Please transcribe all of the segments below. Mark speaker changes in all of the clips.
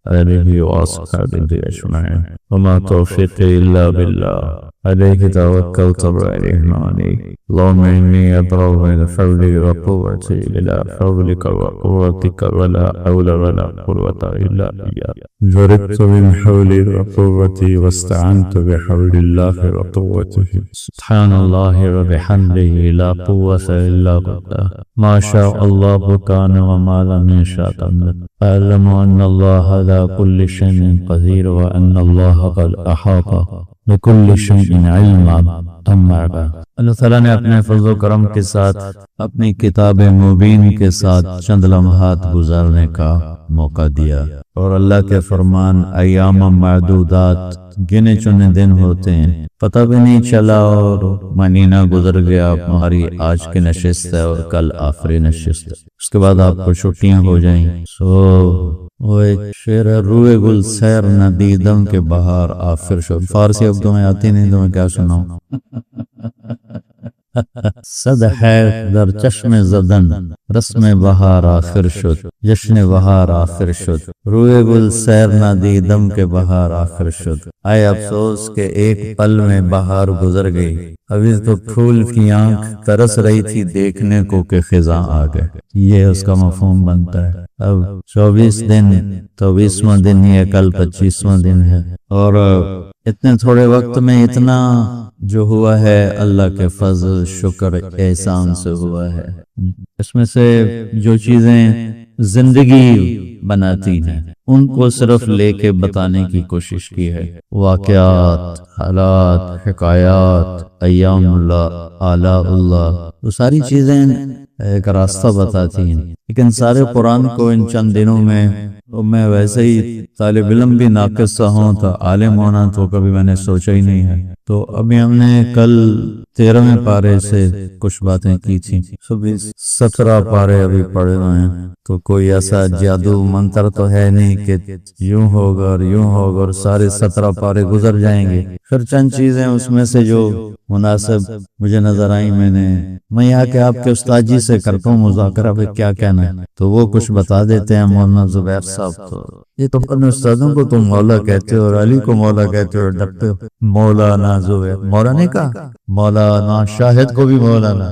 Speaker 1: آله وأصحابه أجمعين وما توفيقي إلا بالله عليه توكلت وعليه ماني اللهم إني أبرأ من حولي وقوتي إلى حولك وقوتك ولا حول ولا قوة إلا إياك جربت من حولي وقوتي واستعنت بحول الله وقوته سبحان الله وبحمده لا قوة إلا بالله ما شاء الله كان وما لم يشاء لم يكن أعلم أن الله على كل شيء قدير وأن الله قد أحاط بكل شيء علما أما بعد اللہ تعالیٰ نے اپنے فضل و کرم کے ساتھ اپنی کتاب مبین کے ساتھ چند لمحات گزارنے کا موقع دیا، اور اللہ کے فرمان ایام معدودات گنے چنے دن ہوتے ہیں، پتہ بھی نہیں چلا اور مہینہ گزر گیا، ہماری آج کی نشست ہے اور کل آخری نشست ہے، اس کے بعد آپ کو چھٹیاں ہو جائیں۔ وہ ایک شعر ہے، روئے گل سیر نہ دیدم کے بہار آخر شد، فارسی اب تو میں آتی نہیں تو میں کیا سناؤں۔ صد ہے در چشم زدن رسم بہار آخر شد، جشن بہار آخر شد، روئے گل سیر نہ دیدم کے بہار آخر شد۔ آئے افسوس کہ ایک پل میں بہار گزر گئی، ابھی تو پھول کی آنکھ ترس رہی تھی دیکھنے کو کہ خزاں آ گئے، یہ اس کا مفہوم بنتا ہے۔ اب 24 دن 24واں دن ہی ہے، کل 25واں دن ہے، اور اتنے تھوڑے وقت میں اتنا جو ہوا ہے اللہ کے فضل شکر احسان سے ہوا ہے۔ اس میں سے جو چیزیں زندگی بناتی ہیں ان کو صرف لے کے بتانے کی کوشش کی ہے، واقعات، حالات، حکایات، ایام اللہ، آلاء اللہ، وہ ساری چیزیں ایک راستہ بتاتی ہیں، لیکن سارے قرآن کو ان چند دنوں میں ویسے ہی طالب علم بھی ناقص سا ہوں تو عالم ہونا تو کبھی میں نے سوچا ہی نہیں ہے۔ تو ابھی ہم نے کل 13ویں پارے سے کچھ باتیں کی تھیں، 17 پارے ابھی پڑھے ہوئے ہیں، تو کوئی ایسا جادو منتر تو ہے نہیں کہ یوں ہوگا اور یوں ہوگا اور سارے 17 پارے گزر جائیں گے۔ پھر چند چیزیں اس میں سے جو مناسب مجھے نظر آئی، میں یہاں کے آپ کے استاد جی سے کرتا ہوں مذاکرہ پہ کیا کہنا ہے، تو وہ کچھ بتا دیتے ہیں۔ مولانا زبیر صاحب تو یہ تو اپنے استادوں کو تم مولا کہتے ہو اور علی کو مولا کہتے ہو، ڈرتے ہو۔ مولانا زبیر، مولا نے کہا مولانا شاہد کو بھی مولانا،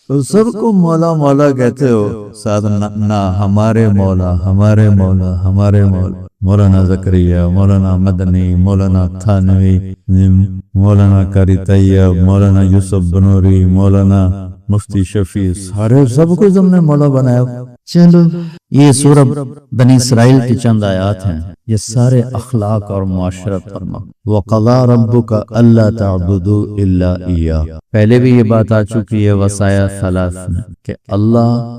Speaker 1: تو سب کو مولا مولا کہتے ہو، ساتھ نہ ہمارے مولا ہمارے مولا ہمارے مولا، مولانا زکریا، مولانا مدنی، مولانا تھانوی، مولانا قاری طیب، مولانا یوسف بنوری، مولانا مفتی شفیع، سارے سب کو تم نے مولا بنایا۔ چلو یہ سورہ بنی اسرائیل کی چند آیات ہیں، یہ سارے اخلاق اور معاشرت پر وَقَضَىٰ رَبُّكَ أَلَّا تَعْبُدُوا إِلَّا إِيَّاهُ، پہلے بھی یہ بات آ چکی ہے وصایا ثلاث میں، کہ اللہ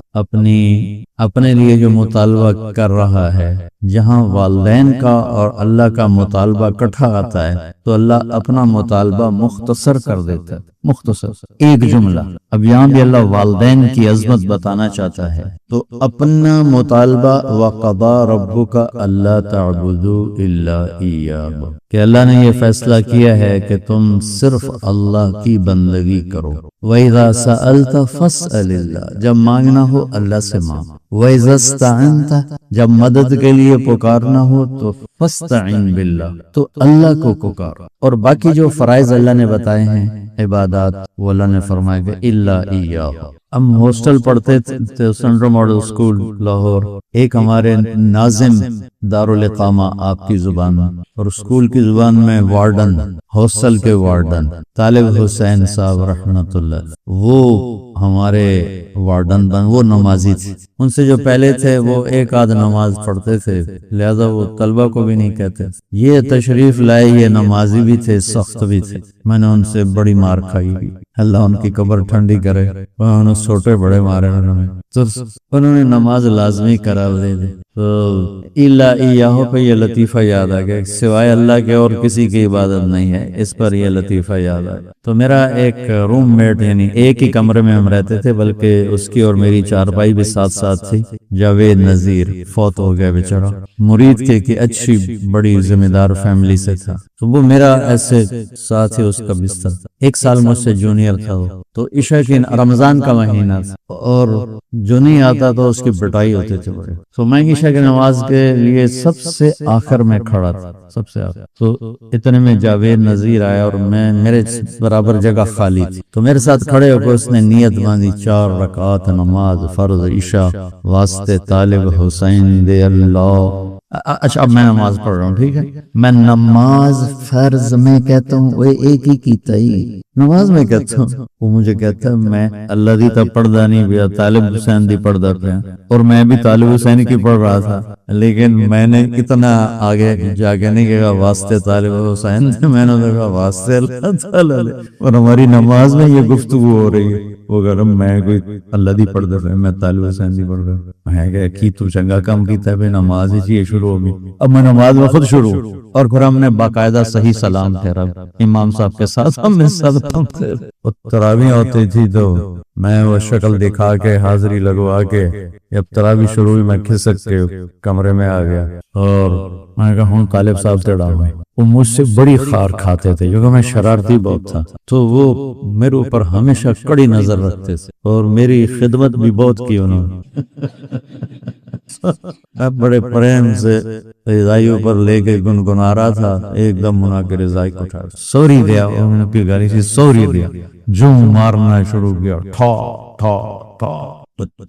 Speaker 1: اپنے لیے جو مطالبہ کر رہا ہے، جہاں والدین کا اور اللہ کا مطالبہ کٹھا آتا ہے تو اللہ اپنا مطالبہ مختصر کر دیتا ہے، مختصر ایک جملہ۔ اب یہاں بھی اللہ والدین کی عظمت بتانا چاہتا ہے تو اپنا مطالبہ وَقَضَىٰ رَبُّكَ أَلَّا تَعْبُدُوا إِلَّا إِيَّاهُ، کہ اللہ نے یہ فیصلہ کیا ہے کہ تم صرف اللہ کی بندگی کرو۔ وَإِذَا سَأَلْتَ فَاسْأَلِ اللَّهَ، جب مانگنا ہو اللہ سے مانگ۔ وَإِذَا اسْتَعَنْتَ، جب مدد کے لیے پکارنا ہو تو فَاسْتَعِن بِاللَّهِ، تو اللہ کو پکار۔ اور باقی جو فرائض اللہ نے بتائے ہیں عبادات، وہ اللہ نے فرمایا کہ إِلَّا إِيَّاهُ۔ ہم ہاسٹل پڑھتے تھے سینٹرل ماڈل اسکول لاہور، ایک ہمارے ناظم دارالاقامہ آپ کی زبان میں اور اسکول کی زبان میں وارڈن، ہاسٹل کے وارڈن طالب حسین صاحب رحمۃ اللہ، وہ ہمارے وارڈن وہ نمازی تھے، ان سے جو پہلے تھے وہ ایک آدھ نماز پڑھتے تھے، لہذا وہ طلبہ کو بھی نہیں کہتے۔ یہ تشریف لائے، یہ نمازی بھی تھے، سخت بھی تھے، میں نے ان سے بڑی مار کھائی، اللہ ان کی قبر ٹھنڈی کرے، انہوں نے چھوٹے بڑے مارے، انہوں نے نماز لازمی قرار دے دی۔ تو الا ایاہ پہ یہ لطیفہ یاد آ گیا، سوائے اللہ کے اور کسی کی عبادت نہیں ہے، اس پر یہ لطیفہ یاد آ گیا۔ تو میرا ایک روم میٹ، یعنی ایک ہی کمرے میں ہم رہتے تھے، بلکہ اس کی اور میری چارپائی بھی ساتھ ساتھ تھی، جاوید نذیر، فوت ہو گیا بیچارہ، مرید کے کی اچھی بڑی ذمہ دار فیملی سے تھا، تو وہ میرا ایسے ساتھ ہی اس کا بستر 1 سال مجھ سے جونیئر تھا وہ، تو عشاء کی رمضان کا مہینہ تھا اور جو نہیں آتا تو اس کی پٹائی ہوتی تھی بڑے، تو میں عشاء کی نماز کے لیے سب سے آخر میں کھڑا تھا، سب سے آخر، تو اتنے میں جاوید نذیر آیا اور میرے برابر جگہ خالی تھی، تو میرے ساتھ کھڑے ہو کے اس نے نیت باندھی 4 رکعات نماز فرض عشاء واسطے طالب حسین دے اللہ۔ اچھا اب میں نماز پڑھ رہا ہوں، ٹھیک ہے، میں نماز فرض میں کہتا ہوں وہ ایک ہی کیتا ہی نماز میں کہتا ہوں، وہ مجھے کہتا ہے میں اللہ دی تا پڑھدا نہیں پیا، طالب حسین دی پڑھدا پیا، اور میں بھی طالب حسین کی پڑھ رہا تھا، لیکن میں نے اتنا آگے جا کے نہیں کہا واسطے طالب حسین، میں نے کہا واسطے اللہ تعالی، اور ہماری نماز میں یہ گفتگو ہو رہی ہے، وہ کہہ رہا میں کوئی اللہ دی پڑھدا پیا، میں طالب حسین دی پڑھ رہا ہوں، میں کہا کی تو چنگا کام کیتا ہے، نماز ہی شروع ہو گئی، اب میں نماز میں خود شروع، اور پھر ہم نے باقاعدہ صحیح سلام پھیرا امام صاحب کے ساتھ، ہم نے سلام پھیرا، تراویح ہوتی تھی تو میں وہ شکل دکھا کے حاضری لگوا کے اب تراویح شروع ہوئی، میں کھسک کے کمرے میں آ گیا اور میں کہا ہوں طالب صاحب سے ڈاؤں، وہ مجھ سے بڑی خار کھاتے تھے کیونکہ میں شرارتی بہت تھا، تو وہ میرے اوپر ہمیشہ کڑی نظر رکھتے تھے اور میری خدمت بھی بہت کی انہوں نے میں بڑے پریم سے رضائی اوپر لے کے گنگنا رہا تھا، ایک دم منا کے رضائی کو اٹھا سوری دیا، انہوں نے کی گاڑی سے سوری دیا، جو مارنا شروع کیا، ٹھا ٹھا ٹھا،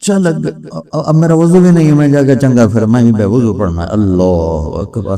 Speaker 1: چل اب میرا وضو بھی نہیں ہے، میں جا کے چنگا پھر میں ہی بے وضو پڑھنا ہے، اللہ اکبر۔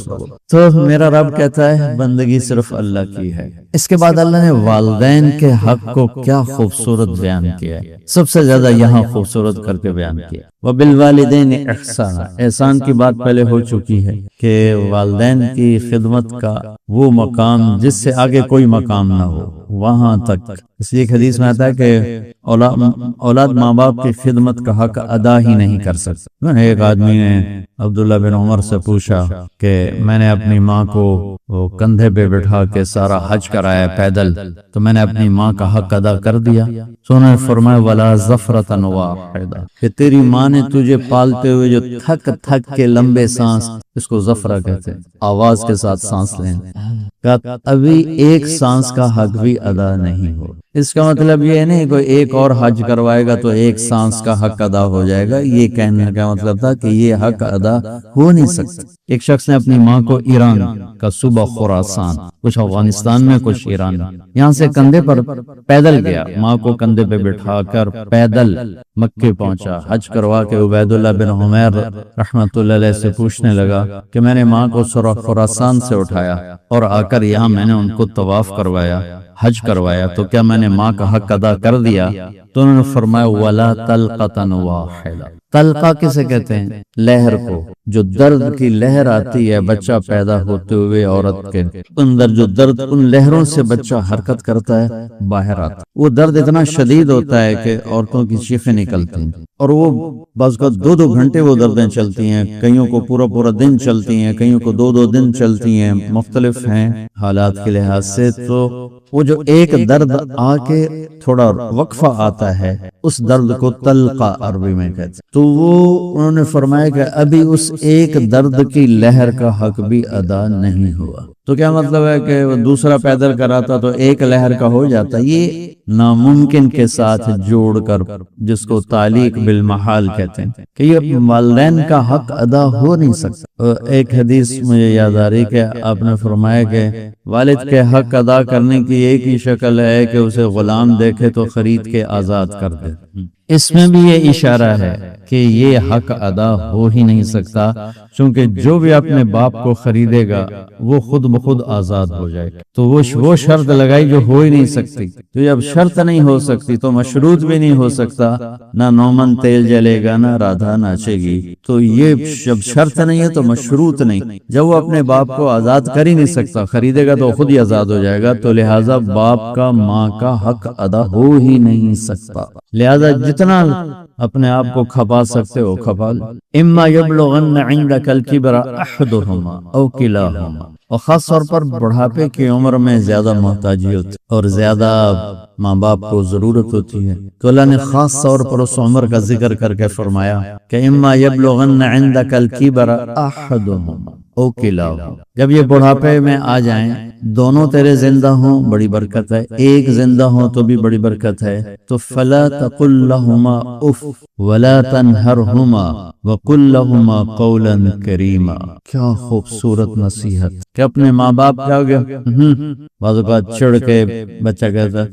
Speaker 1: تو میرا رب کہتا ہے بندگی صرف اللہ کی ہے۔ اس کے بعد اللہ نے والدین کے حق کو کیا خوبصورت بیان کیا ہے، سب سے زیادہ یہاں خوبصورت کر کے بیان کیا، وبالوالدین احسانا، احسان کی بات پہلے ہو چکی ہے کہ والدین کی خدمت کا وہ مقام جس سے آگے کوئی مقام نہ ہو، وہاں تک، اس لیے ایک حدیث میں آتا ہے کہ اولاد ماں باپ کی خدمت کا حق ادا ہی نہیں کر سکتا۔ ایک آدمی نے عبداللہ بن عمر سے پوچھا کہ میں نے اپنی ماں کو کندھے پہ بٹھا کے سارا حج کرایا پیدل، تو میں نے اپنی ماں کا حق ادا کر دیا؟ تو انہوں نے فرمایا ولا زفرۃ واحدہ، کہ تیری ماں نے تجھے پالتے ہوئے جو تھک تھک کے لمبے سانس، اس کو زفرہ کہتے ہیں، آواز کے ساتھ سانس لینا، ابھی ایک سانس کا حق بھی ادا نہیں ہو۔ اس کا مطلب یہ نہیں کوئی ایک اور حج کروائے گا تو ایک سانس کا حق ادا ہو جائے گا، یہ کہنے کا مطلب تھا کہ یہ حق ادا ہو نہیں سکتا۔ ایک شخص نے اپنی ماں کو ایران کا صوبہ خراسان، کچھ افغانستان میں کچھ ایران، یہاں سے کندھے پر پیدل گیا، ماں کو کندھے پہ بٹھا کر پیدل مکے پہنچا، حج کروا کے عبید اللہ بن عمیر رحمت اللہ علیہ سے پوچھنے لگا کہ میں نے ماں کو خراسان سے اٹھایا اور آ کر یہاں میں نے ان کو طواف کروایا، حج کروایا، تو کیا میں نے ماں کا حق ادا کر دیا؟ تو انہوں نے فرمایا ولا طلقۃ واحدہ۔ طلقہ کسے کہتے ہیں؟ لہر کو، جو درد کی لہر آتی ہے بچہ پیدا ہوتے ہوئے عورت کے اندر، جو درد ان لہروں سے بچہ حرکت کرتا ہے باہر آتا، وہ درد اتنا شدید ہوتا ہے کہ عورتوں کی چیخیں نکلتی ہیں، اور وہ بعض کا 2 گھنٹے وہ دردیں چلتی ہیں، کئیوں کو پورا دن چلتی ہیں، کئیوں کو 2 دن چلتی ہیں، مختلف ہیں حالات کے لحاظ سے۔ تو وہ جو ایک درد آ کے تھوڑا وقفہ آتا ہے، اس درد کو طلقہ عربی میں کہتے ہیں۔ تو وہ انہوں نے فرمایا کہ ابھی اس ایک درد کی لہر کا حق بھی ادا نہیں ہوا۔ تو کیا مطلب ہے کہ وہ دوسرا پیدل کراتا تو ایک لہر کا ہو جاتا؟ یہ ناممکن کے ساتھ جوڑ کر، جس کو تعلیق بالمحال کہتے ہیں، کہ یہ والدین کا حق ادا ہو نہیں سکتا۔ ایک حدیث مجھے یاد آ رہی کہ آپ نے فرمایا کہ والد کے حق ادا کرنے کی ایک ہی شکل ہے کہ اسے غلام دیکھے تو خرید کے آزاد کر دے۔ اس میں بھی یہ اشارہ ہے کہ یہ حق ادا ہو ہی نہیں سکتا، چونکہ جو بھی اپنے باپ کو خریدے گا وہ خود بخود آزاد ہو جائے گا۔ تو وہ شرط لگائی جو ہو ہی نہیں سکتی، تو جب شرط نہیں ہو سکتی تو مشروط بھی نہیں ہو سکتا، نہ نومن تیل جلے گا، نہ رادھا ناچے گی۔ تو یہ جب شرط نہیں ہے تو مشروط نہیں، جب وہ اپنے باپ کو آزاد کر ہی نہیں سکتا، خریدے گا تو خود ہی آزاد ہو جائے گا، تو لہٰذا باپ کا ماں کا حق ادا ہو ہی نہیں سکتا۔ لہذا جتنا اپنے آپ کو کھپا سکتے ہو کھپا لو۔ اما یبلغن عندک الکبر احدہما او کلاہما، اور خاص طور پر بڑھاپے کی عمر میں زیادہ محتاجی ہوتی اور زیادہ ماں باپ کو ضرورت ہوتی ہے، تو اللہ نے خاص طور پر اس عمر کا ذکر کر کے فرمایا کہ اما یبلغن عندک الکبر احدہما، او کلاہما، جب یہ بڑھاپے میں آ جائیں دونوں تیرے زندہ ہوں بڑی برکت ہے، ایک زندہ ہوں تو بھی بڑی برکت ہے، تو فلا تقل لهما اف ولا تنهرهما وقل لهما قولا کریما۔ کیا خوبصورت نصیحت کہ اپنے ماں باپ کیا ہو گیا بعض اوقات چڑھ کے بچہ کہتا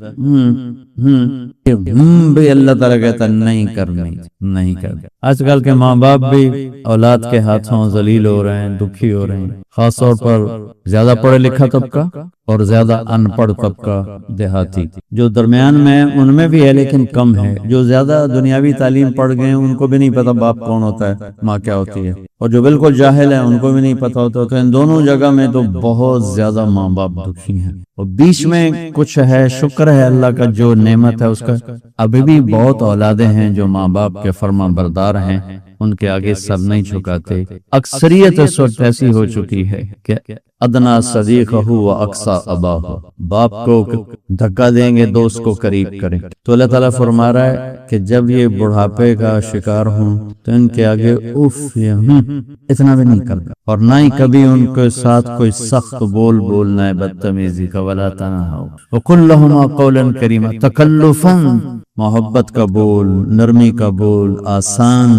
Speaker 1: بھی اللہ تعالیٰ کہتا نہیں کرنی، نہیں کرنی۔ آج کل کے ماں باپ بھی اولاد کے ہاتھوں ذلیل ہو رہے ہیں، دکھی ہو رہے ہیں، خاص طور پر زیادہ پڑھے لکھا طبقہ اور زیادہ ان پڑھ طبقہ دیہاتی، جو درمیان میں ان میں بھی ہے لیکن کم ہے۔ جو زیادہ دنیاوی تعلیم پڑھ گئے ہیں ان کو بھی نہیں پتا باپ کون ہوتا ہے، ماں کیا ہوتی ہے، اور جو بالکل جاہل ہیں ان کو بھی نہیں پتا ہوتا۔ تو ان دونوں جگہ میں تو بہت زیادہ ماں باپ دکھی ہیں، اور بیچ میں کچھ ہے، شکر ہے اللہ کا جو نعمت ہے اس کا، ابھی بھی بہت اولادیں ہیں جو ماں باپ کے فرما بردار ہیں، ان کے آگے سر نہیں جھکاتے۔ اکثریت اس وقت ایسی ہو چکی ہے کہ ادنا صدیقہ و اقصی اباہ، باپ کو دھکا دیں گے دوست کو قریب کریں۔ تو اللہ تعالیٰ فرما رہا ہے کہ جب یہ بڑھاپے کا شکار ہوں تو ان کے آگے اف یا اتنا بھی نہیں کرنا، اور نہ ہی کبھی ان کے ساتھ کوئی سخت بول بولنا ہے بدتمیزی کا، ولا تنہروا وقل لهما قولا کریما، تکلفا محبت کا بول، نرمی کا بول، آسان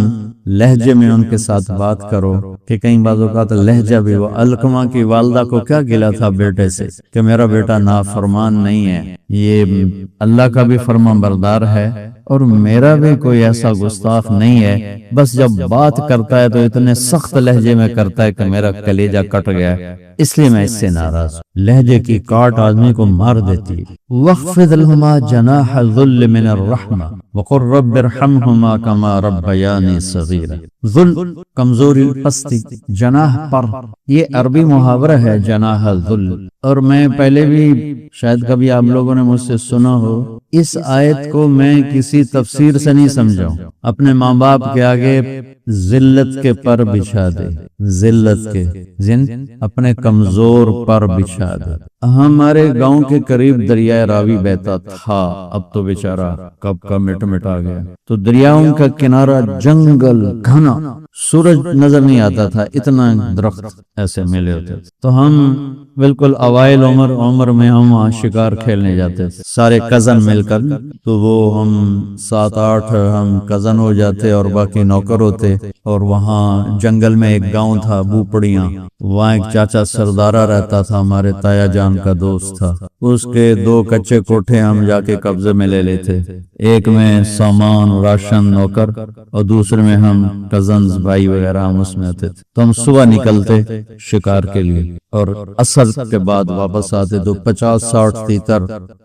Speaker 1: لہجے میں ان کے ساتھ بات کرو، کہ کئی بعض اوقات لہجہ بھی، وہ علقمہ کی والدہ کو کیا گلا تھا بیٹے سے کہ میرا بیٹا نافرمان نہیں ہے، یہ اللہ کا بھی فرمان بردار ہے اور میرا بھی کوئی ایسا گستاخ نہیں ہے، بس جب بات کرتا ہے تو اتنے سخت لہجے میں کرتا ہے کہ میرا کلیجہ کٹ گیا ہے، اس لیے میں اس سے ناراض ہوں۔ لہجے کی کاٹ آدمی کو مار دیتی ہے۔ وَاخْفِضْ لَهُمَا جَنَاحَ الذُّلِّ مِنَ الرَّحْمَةِ وَقُلْ رَبِّ ارْحَمْهُمَا كَمَا رَبَّيَانِي صَغِيرًا۔ ذل کمزوری، پستی، جناح پر، یہ عربی محاورہ ہے جناح الذل، اور میں پہلے بھی شاید کبھی آپ لوگوں نے مجھ سے سنا ہو، اس آیت کو میں کسی تفسیر سے نہیں سمجھا ہوں۔ اپنے ماں باپ کے آگے ذلت کے پر بچھا دے، ذلت کے اپنے کمزور پر بچھا دے۔ ہمارے گاؤں کے قریب دریائے راوی بہتا تھا، اب تو بیچارہ کب کا مٹ مٹا گیا۔ تو دریاؤں کا کنارہ جنگل گھنا، سورج نظر نہیں آتا تھا، اتنا درخت ایسے ملے ہوتے تھے۔ تو ہم بالکل اوائل عمر میں ہم وہاں شکار کھیلنے جاتے تھے، سارے کزن مل کر، تو وہ ہم 7-8 ہم کزن ہو جاتے اور باقی نوکر ہوتے، اور وہاں جنگل میں ایک گاؤں تھا بوپڑیاں، وہاں ایک چاچا سردارہ رہتا تھا، ہمارے تایا جان کا دوست تھا، اس کے 2 کچے کوٹھے ہم جا کے قبضے میں لے لیتے، ایک میں سامان راشن نوکر اور دوسرے میں ہم کزنز بھائی وغیرہ ہم اس میں آتے تھے۔ تو ہم صبح نکلتے شکار کے لیے اور عصر کے بعد واپس آتے، تو 50-60 تیتر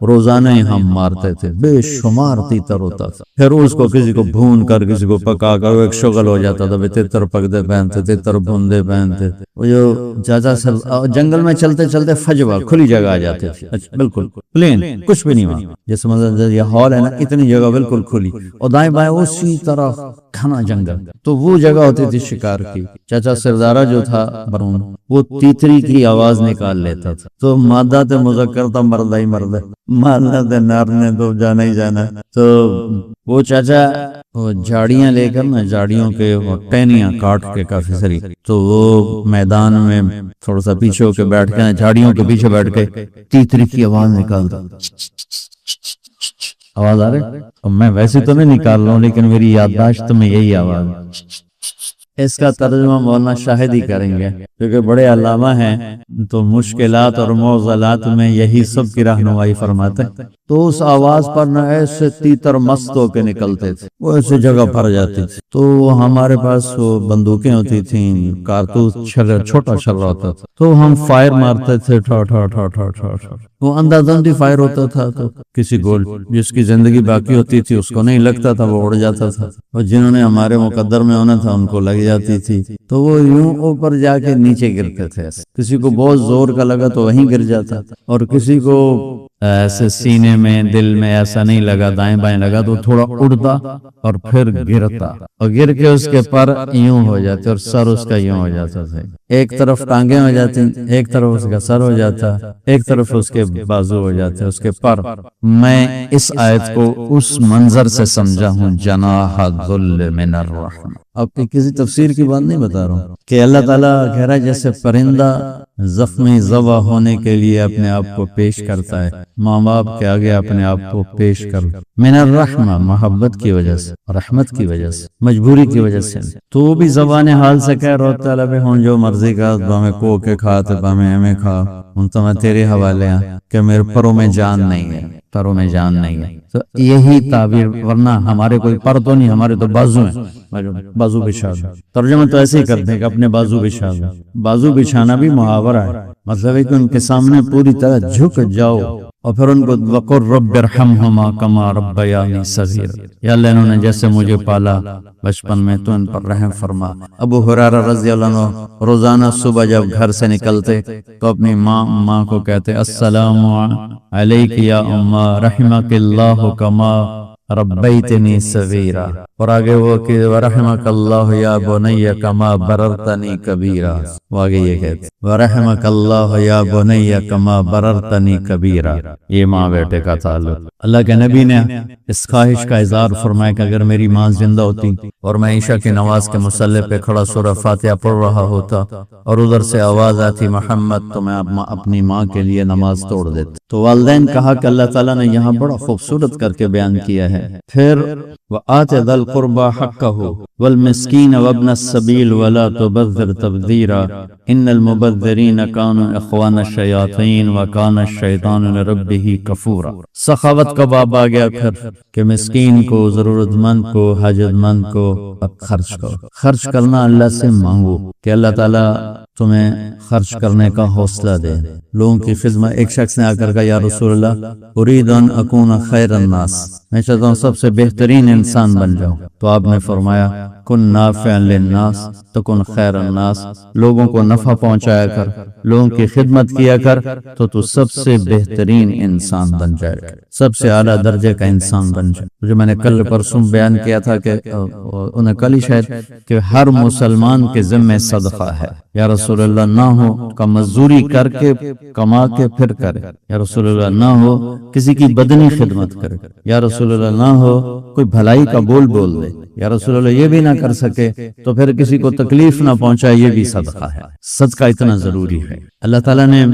Speaker 1: روزانہ ہی ہم مارتے تھے، بے شمار تیتر ہوتا تھا۔ پھر اس کو کسی کو بھون کر کسی کو پکا کر ایک شغل ہو جاتا تھا، تیتر پکدے پہنتے، تیتر بھوندے پہنتے۔ وہ جو چاچا جنگل میں چلتے چلتے فجوہ کھلی جگہ آ جاتے تھے، بالکل پلین، کچھ بھی نہیں وہاں، جیسے مطلب یہ ہال ہے نا، اتنی جگہ بالکل کھلی، اور دائیں بائیں اسی طرح گھنا جنگل، تو وہ جگہ ہوتی تھی شکار کی۔ چاچا سردارہ جو تھا برون، وہ تیتری کی آواز نکال لیتا تھا، تو مادہ تے مذکر تھا، مردہ ہی مردہ، مادہ تے نار نے تو جانا ہی جانا۔ تو وہ چاچا وہ جھاڑیاں لے کر نا، جھاڑیوں کے وہ ٹہنیاں کاٹ کے کافی ساری، تو وہ میدان میں تھوڑا سا پیچھے ہو کے بیٹھ کے، جھاڑیوں کے پیچھے بیٹھ کے تیتری کی آواز نکالتا، آواز آ رہی؟ میں ویسے تو نہیں نکال رہا ہوں لیکن میری یادداشت میں یہی آواز ہے۔ اس کا ترجمہ مولانا شاہد ہی کریں گے کیونکہ بڑے علامہ ہیں، تو مشکلات اور معضلات میں یہی سب کی رہنمائی فرماتے ہیں۔ تو اس آواز پر نہ ایسے تیتر مست ہو کے نکلتے تھے، وہ ایسے جگہ بھر جاتی تھی۔ تو ہمارے پاس وہ بندوقیں ہوتی تھیں، کارتوس چھوٹا چھرا ہوتا تھا، تو ہم فائر مارتے تھے، ٹھا ٹھا ٹھا ٹھا ٹھا ٹھا، وہ اندھا فائر ہوتا تھا، تو کسی گول جس کی زندگی باقی ہوتی تھی اس کو نہیں لگتا تھا، وہ اڑ جاتا تھا، اور جنہوں نے ہمارے مقدر میں ہونا تھا ان کو لگ جاتی تھی، تو وہ یوں اوپر جا کے نیچے گرتے تھے۔ کسی کو بہت زور کا لگا تو وہیں گر جاتا، اور کسی کو ایسے سینے میں دل میں ایسا نہیں لگا، دائیں بائیں لگا تو تھوڑا اڑتا اور پھر گرتا، اور گر کے اس کے پر یوں ہو جاتے اور سر اس کا یوں ہو جاتا تھا، ایک طرف ٹانگیں ہو جاتی، ایک طرف اس کا سر ہو جاتا، ایک طرف اس کے بازو ہو جاتے، اس کے پر۔ میں اس آیت کو اس منظر سے سمجھا ہوں، جناح الذل من الرحمہ۔ آپ کی کسی تفسیر کی بات نہیں بتا رہا ہوں کہ اللہ تعالیٰ کہہ رہا ہے جیسے پرندہ زخمی ذبح ہونے کے لیے اپنے آپ کو پیش کرتا ہے، ماں باپ کے آگے اپنے آپ کو پیش کر، من الرحمہ، محبت کی وجہ سے، رحمت کی وجہ سے، مجبوری کی وجہ سے، تو وہ بھی زبان حال سے کہہ رہا ہوتا ہے ہوں جو مرضی کا باہیں کو کے کھا تو باہیں ہمیں کھا، ہوں تو میں تیرے حوالے ہیں کہ میرے پروں میں جان نہیں ہے، پروں میں جان نہیں ہے۔ تو یہی تعبیر، ورنہ ہمارے کوئی پر تو نہیں، ہمارے تو بازو ہیں، بازو بچھا دو۔ ترجمہ تو ایسے ہی کرتے ہیں کہ اپنے بازو بچھا دو۔ بازو بچھانا بھی محاورہ ہے، مطلب ہے کہ ان کے سامنے پوری طرح جھک جاؤ اور پھر ان کو وَقُلْ رَبِّ ارْحَمْهُمَا كَمَا رَبَّيَانِي صَغِيرًا، یا اللہ انہوں نے جیسے مجھے پالا بچپن میں تو ان پر رحم فرما۔ ابو ہریرہ رضی اللہ عنہ روزانہ صبح جب گھر سے نکلتے تو اپنی ماں کو کہتے السلام علیک یا اماں رحمک اللہ کما ربیتنی صغیرا، اور آگے وہ کہ ورحمک اللہ یا بنی کما بررتنی کبیرا، وہ آگے یہ کہتے ورحمک اللہ یا بنی کما بررتنی کبیرا۔ یہ ماں بیٹے کا تعلق۔ اللہ کے نبی نے اس خواہش کا اظہار فرمایا کہ اگر میری ماں زندہ ہوتی اور میں عشاء کی نماز کے مصلی پہ کھڑا سورہ فاتحہ پڑھ رہا ہوتا اور ادھر سے آواز آتی محمد، تو میں اپنی ماں کے لیے نماز توڑ دیتا۔ تو والدین کہا کہ اللہ تعالیٰ نے یہاں بڑا خوبصورت کر کے بیان کیا ہے، پھر وَآتِ ذَا الْقُرْبَى حَقَّهُ وَالْمِسْكِينَ وَابْنَ السَّبِيلِ وَلَا تُبَذِّرْ تَبْذِيرًا إِنَّ الْمُبَذِّرِينَ كَانُوا إِخْوَانَ الشَّيَاطِينِ وَكَانَ الشَّيْطَانُ لِرَبِّهِ كَفُورًا۔ سخاوت کا باب آ گیا پھر کہ مسکین کو، ضرورت مند کو، حاجت مند کو خرچ کرو۔ خرچ کرنا اللہ سے مانگو کہ اللہ تعالیٰ تمہیں خرچ کرنے کا حوصلہ دے، لوگوں کی خدمت۔ ایک شخص نے آ کر کہا یا رسول اللہ اريد ان اکون خیر الناس، میں چاہتا ہوں سب سے بہترین انسان بن جاؤں۔ تو آپ نے فرمایا کن نافعا للناس تکن خیر الناس، لوگوں کو نفع پہنچایا کر، لوگوں کی خدمت کیا کر، تو سب سے بہترین انسان بن جائے گا، سب سے اعلیٰ درجے کا انسان بن جائے۔ جو میں نے کل پرسوں بیان کیا تھا کہ انہیں کل ہی شاید کہ ہر مسلمان کے ذمہ صدقہ ہے۔ یا رسول اللہ نہ ہو کا مزدوری کر کے کما کے پھر کرے، یا رسول اللہ نہ ہو کسی کی بدنی خدمت کرے، یا رسول اللہ نہ ہو کوئی بھلائی کا بول دے، یا رسول اللہ یہ بھی نہ کر سکے تو پھر کسی کو تکلیف نہ پہنچائے، یہ بھی صدقہ ہے۔ صدقہ اتنا ضروری ہے۔ اللہ تعالیٰ نے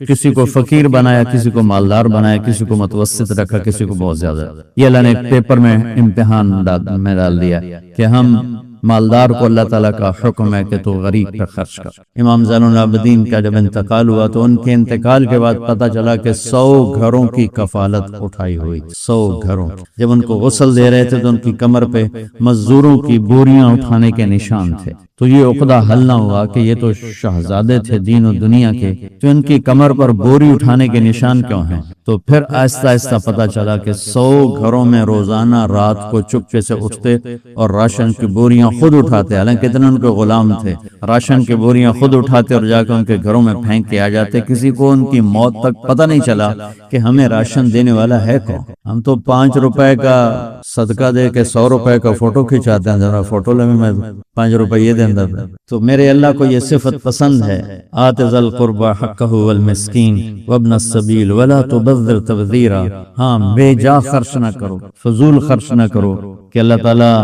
Speaker 1: کسی کو فقیر بنایا، کسی کو مالدار بنایا، کسی کو متوسط رکھا، کسی کو بہت زیادہ۔ یہ اللہ نے ایک پیپر میں امتحان میں ڈال دیا کہ ہم مالدار کو اللہ تعالیٰ کا حکم ہے کہ تو غریب پر خرچ کر۔ امام زین العابدین کا جب انتقال ہوا تو ان کے انتقال کے بعد پتہ چلا کہ 100 گھروں کی کفالت اٹھائی ہوئی، 100 گھروں۔ جب ان کو غسل دے رہے تھے تو ان کی کمر پہ مزدوروں کی بوریاں اٹھانے کے نشان تھے۔ تو یہ عقدہ حل نہ ہوا کہ یہ تو شہزادے تھے دین و دنیا کے، تو ان کی کمر پر بوری اٹھانے کے نشان کیوں ہیں؟ تو پھر آہستہ آہستہ پتہ چلا کہ 100 گھروں میں روزانہ رات کو چپکے سے اٹھتے اور راشن کی بوریاں خود اٹھاتے، حالانکہ کتنے ان کے غلام تھے، راشن کی بوریاں خود اٹھاتے اور جا کے ان کے گھروں میں پھینک کے آ جاتے۔ کسی کو ان کی موت تک پتہ نہیں چلا کہ ہمیں راشن دینے والا ہے کون۔ ہم تو 5 روپے کا صدقہ دے کے 100 روپے کا فوٹو کھنچاتے ہیں، ذرا فوٹو لے میں 5 روپے یہ دے اندر۔ تو میرے اللہ کو یہ صفت پسند ہے، آت ذا القربى حقه والمسکین وابن السبیل ولا تبذر تبذیرا۔ ہاں بے جا خرچ نہ کرو، فضول خرچ نہ کرو، کہ اللہ تعالیٰ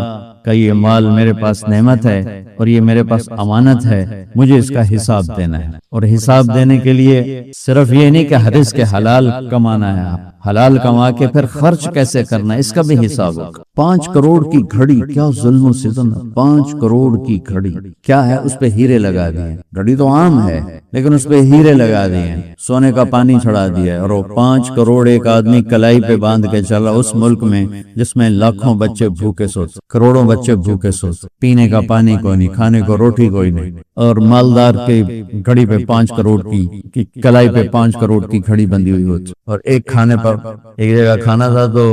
Speaker 1: کا یہ مال میرے پاس نعمت ہے اور یہ میرے پاس امانت ہے، مجھے اس کا حساب دینا ہے۔ اور حساب دینے کے لیے صرف یہ نہیں کہ رزق حلال کمانا ہے، حلال کما کے پھر خرچ کیسے کرنا ہے اس کا بھی حساب ہوگا۔ 5 کروڑ کی گھڑی، کیا ظلم و ستم ہے! 5 کروڑ کی گھڑی کیا ہے؟ اس پہ ہیرے لگا دیے ہیں۔ گھڑی تو عام ہے لیکن اس پہ ہیرے لگا دیے ہیں، سونے کا پانی چڑھا دیا ہے، اور وہ 5 کروڑ ایک آدمی کلائی پہ باندھ کے چلا اس ملک میں جس میں لاکھوں بچے بھوکے سوتے، کروڑوں بچے بھوکے سوتے، پینے کا پانی کوئی نہیں، کھانے کو روٹی کوئی نہیں، اور مالدار کی گھڑی پہ 5 کروڑ کی کلائی پہ 5 کروڑ کی گھڑی بندھی ہوئی ہوتی، اور ایک کھانے پر ایک جگہ کھانا تھا تو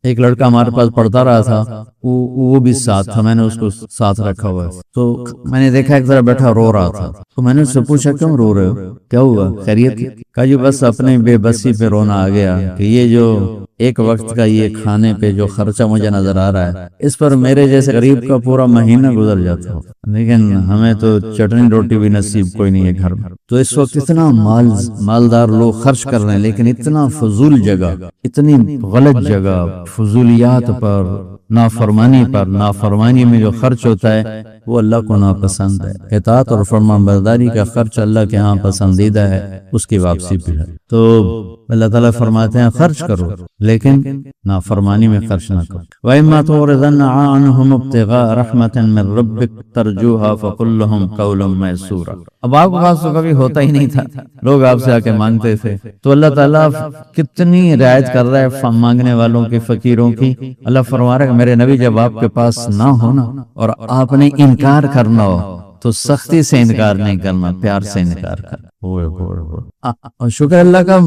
Speaker 1: ایک لڑکا ہمارے پاس پڑھتا رہا تھا، وہ بھی ساتھ تھا، میں نے اس کو ساتھ رکھا ہوا ہے، تو میں نے دیکھا ایک طرح بیٹھا رو رہا تھا، تو میں نے اس سے پوچھا کیوں رو رہے ہو، کیا ہوا، خیریت؟ کہا جی بس اپنے بے بسی پہ رونا آ گیا کہ یہ جو ایک وقت کا یہ کھانے پہ جو خرچہ مجھے نظر آ رہا ہے، اس پر میرے جیسے غریب کا پورا مہینہ گزر جاتا ہو، لیکن ہمیں تو چٹنی روٹی بھی نصیب کوئی نہیں ہے گھر میں۔ تو اس وقت اتنا مالدار لوگ خرچ کر رہے ہیں، لیکن اتنا فضول جگہ، اتنی غلط جگہ، فضولیات پر، نافرمانی میں جو خرچ ہوتا ہے وہ اللہ کو ناپسند ہے۔ اطاعت اور فرمان برداری کا خرچ اللہ کے ہاں پسندیدہ ہے، اس کی واپسی بھی ہے۔ تو اللہ تعالیٰ فرماتے ہیں خرچ کرو لیکن نافرمانی میں خرچ نہ کرو۔ وَإِمَّا تُعْرِضَنَّ عَنْهُمُ ابْتِغَاءَ رَحْمَةٍ مِّن رَّبِّكَ تَرْجُوهَا فَقُل لَّهُمْ قَوْلًا مَّيْسُورًا۔ اب آپ کے پاس تو کبھی ہوتا ہی نہیں تھا، لوگ آپ سے آ کے مانگتے تھے، تو اللہ تعالیٰ کتنی رعایت کر رہا ہے مانگنے والوں کی، فقیروں کی۔ اللہ فرما رہا ہے کہ میرے نبی جب آپ کے پاس نہ ہونا اور آپ نے انکار کرنا ہو تو سختی سے انکار نہیں کرنا، پیار سے انکار کرنا۔ اور شکر اللہ کا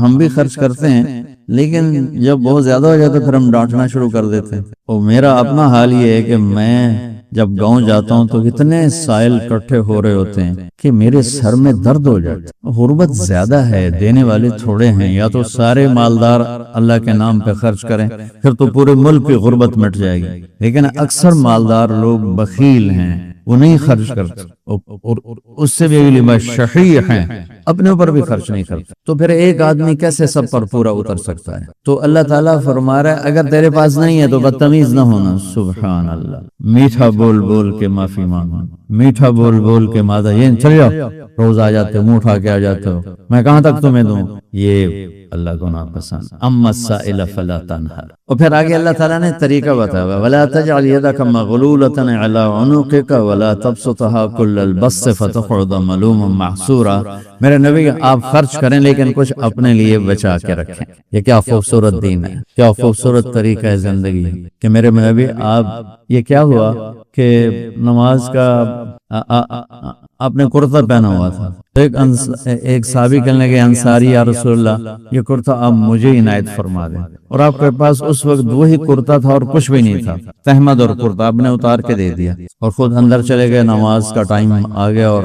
Speaker 1: ہم بھی خرچ کرتے ہیں، لیکن جب بہت زیادہ ہو جاتا پھر ہم ڈانٹنا شروع کر دیتے ہیں۔ اور میرا اپنا حال یہ ہے کہ میں جب گاؤں جاتا ہوں تو اتنے سائل اکٹھے ہو رہے ہوتے ہیں کہ میرے سر میں درد ہو جاتا ہے۔ غربت زیادہ ہے، دینے والے تھوڑے ہیں، یا تو سارے مالدار اللہ کے نام پہ خرچ کریں، پھر تو پورے ملک کی غربت مٹ جائے گی، لیکن اکثر مالدار لوگ بخیل ہیں، وہ نہیں خرچ کرتے، اور اس سے بھی شحیح ہیں، اپنے اوپر بھی خرچ نہیں کرتے، تو پھر ایک آدمی کیسے سب پر پورا اتر سکتا ہے؟ تو اللہ تعالیٰ فرما رہا ہے اگر تیرے پاس نہیں ہے تو بدتمیز نہ ہونا۔ سبحان اللہ، میٹھا بول بول کے معافی مانگنا، میٹھا بول بول کے مادہ یہ چل جاؤ، روز آ جاتے ہو، منہ اٹھا کے آ جاتے ہو، میں کہاں تک تمہیں دوں، یہ اللہ کو ناپسند۔ اما السائل فلا تنہر۔ اور پھر آگے اللہ تعالیٰ نے طریقہ بتایا، ولا تجعل يدك مغلولة على عنقك ولا تبسطها كل البسط فتقعد ملوما محسورا۔ میرے نبی آپ خرچ کریں لیکن کچھ اپنے لیے بچا کے رکھیں۔ یہ کیا خوبصورت دین ہے، کیا خوبصورت طریقہ ہے زندگی ہے کہ میرے نبی آپ، یہ کیا ہوا کہ نماز کا آپ نے کرتا پہنا ہوا تھا، ایک صحابی کہنے لگے انصاری یا رسول اللہ یہ کرتا آپ مجھے عنایت فرما دیں، اور آپ کے پاس اس وقت وہی کرتا تھا اور کچھ بھی نہیں تھا، تہمد اور کرتا آپ نے اتار کے دے دیا اور خود اندر چلے گئے، نماز کا ٹائم آ گیا اور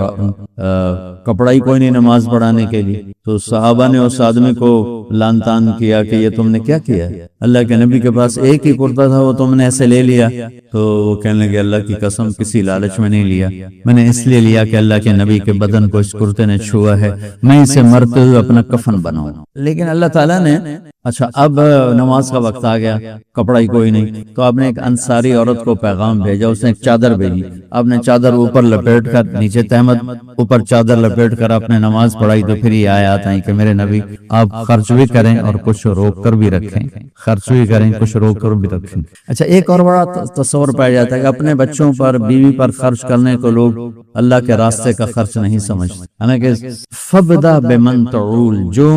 Speaker 1: کپڑا ہی کوئی نہیں نماز پڑھانے کے لیے، تو صحابہ نے اس آدمی کو لان تان کیا کہ یہ تم نے کیا کیا، اللہ کے نبی کے پاس ایک ہی کرتا تھا وہ تم نے ایسے لے لیا، تو وہ کہنے لگے اللہ کی قسم کسی لالچ میں نہیں لیا، میں نے اس لیے لیا کہ اللہ کے نبی کے بدن کو اس کرتے نے چھوا ہے، میں اسے مرتے ہوئے اپنا کفن بناؤں۔ لیکن اللہ تعالیٰ نے اچھا اب نماز کا وقت آ گیا، کپڑا ہی کوئی نہیں، تو آپ نے ایک انصاری عورت کو پیغام بھیجا، اس نے ایک چادر بھیجی، آپ نے چادر اوپر لپیٹ کر، نیچے تہمد اوپر چادر لپیٹ کر آپ نے نماز پڑھائی، تو پھر یہ آیات آئیں کہ میرے نبی آپ خرچ بھی کریں اور کچھ روک کر بھی رکھیں، خرچ بھی کریں کچھ روک کر بھی رکھیں۔ اچھا ایک اور بڑا تصور پایا جاتا ہے کہ اپنے بچوں پر، بیوی پر خرچ کرنے کو لوگ اللہ کے راستے کا خرچ نہیں سمجھتے، حالانکہ فَبْدَأْ بِمَنْ تَعُولُ، جو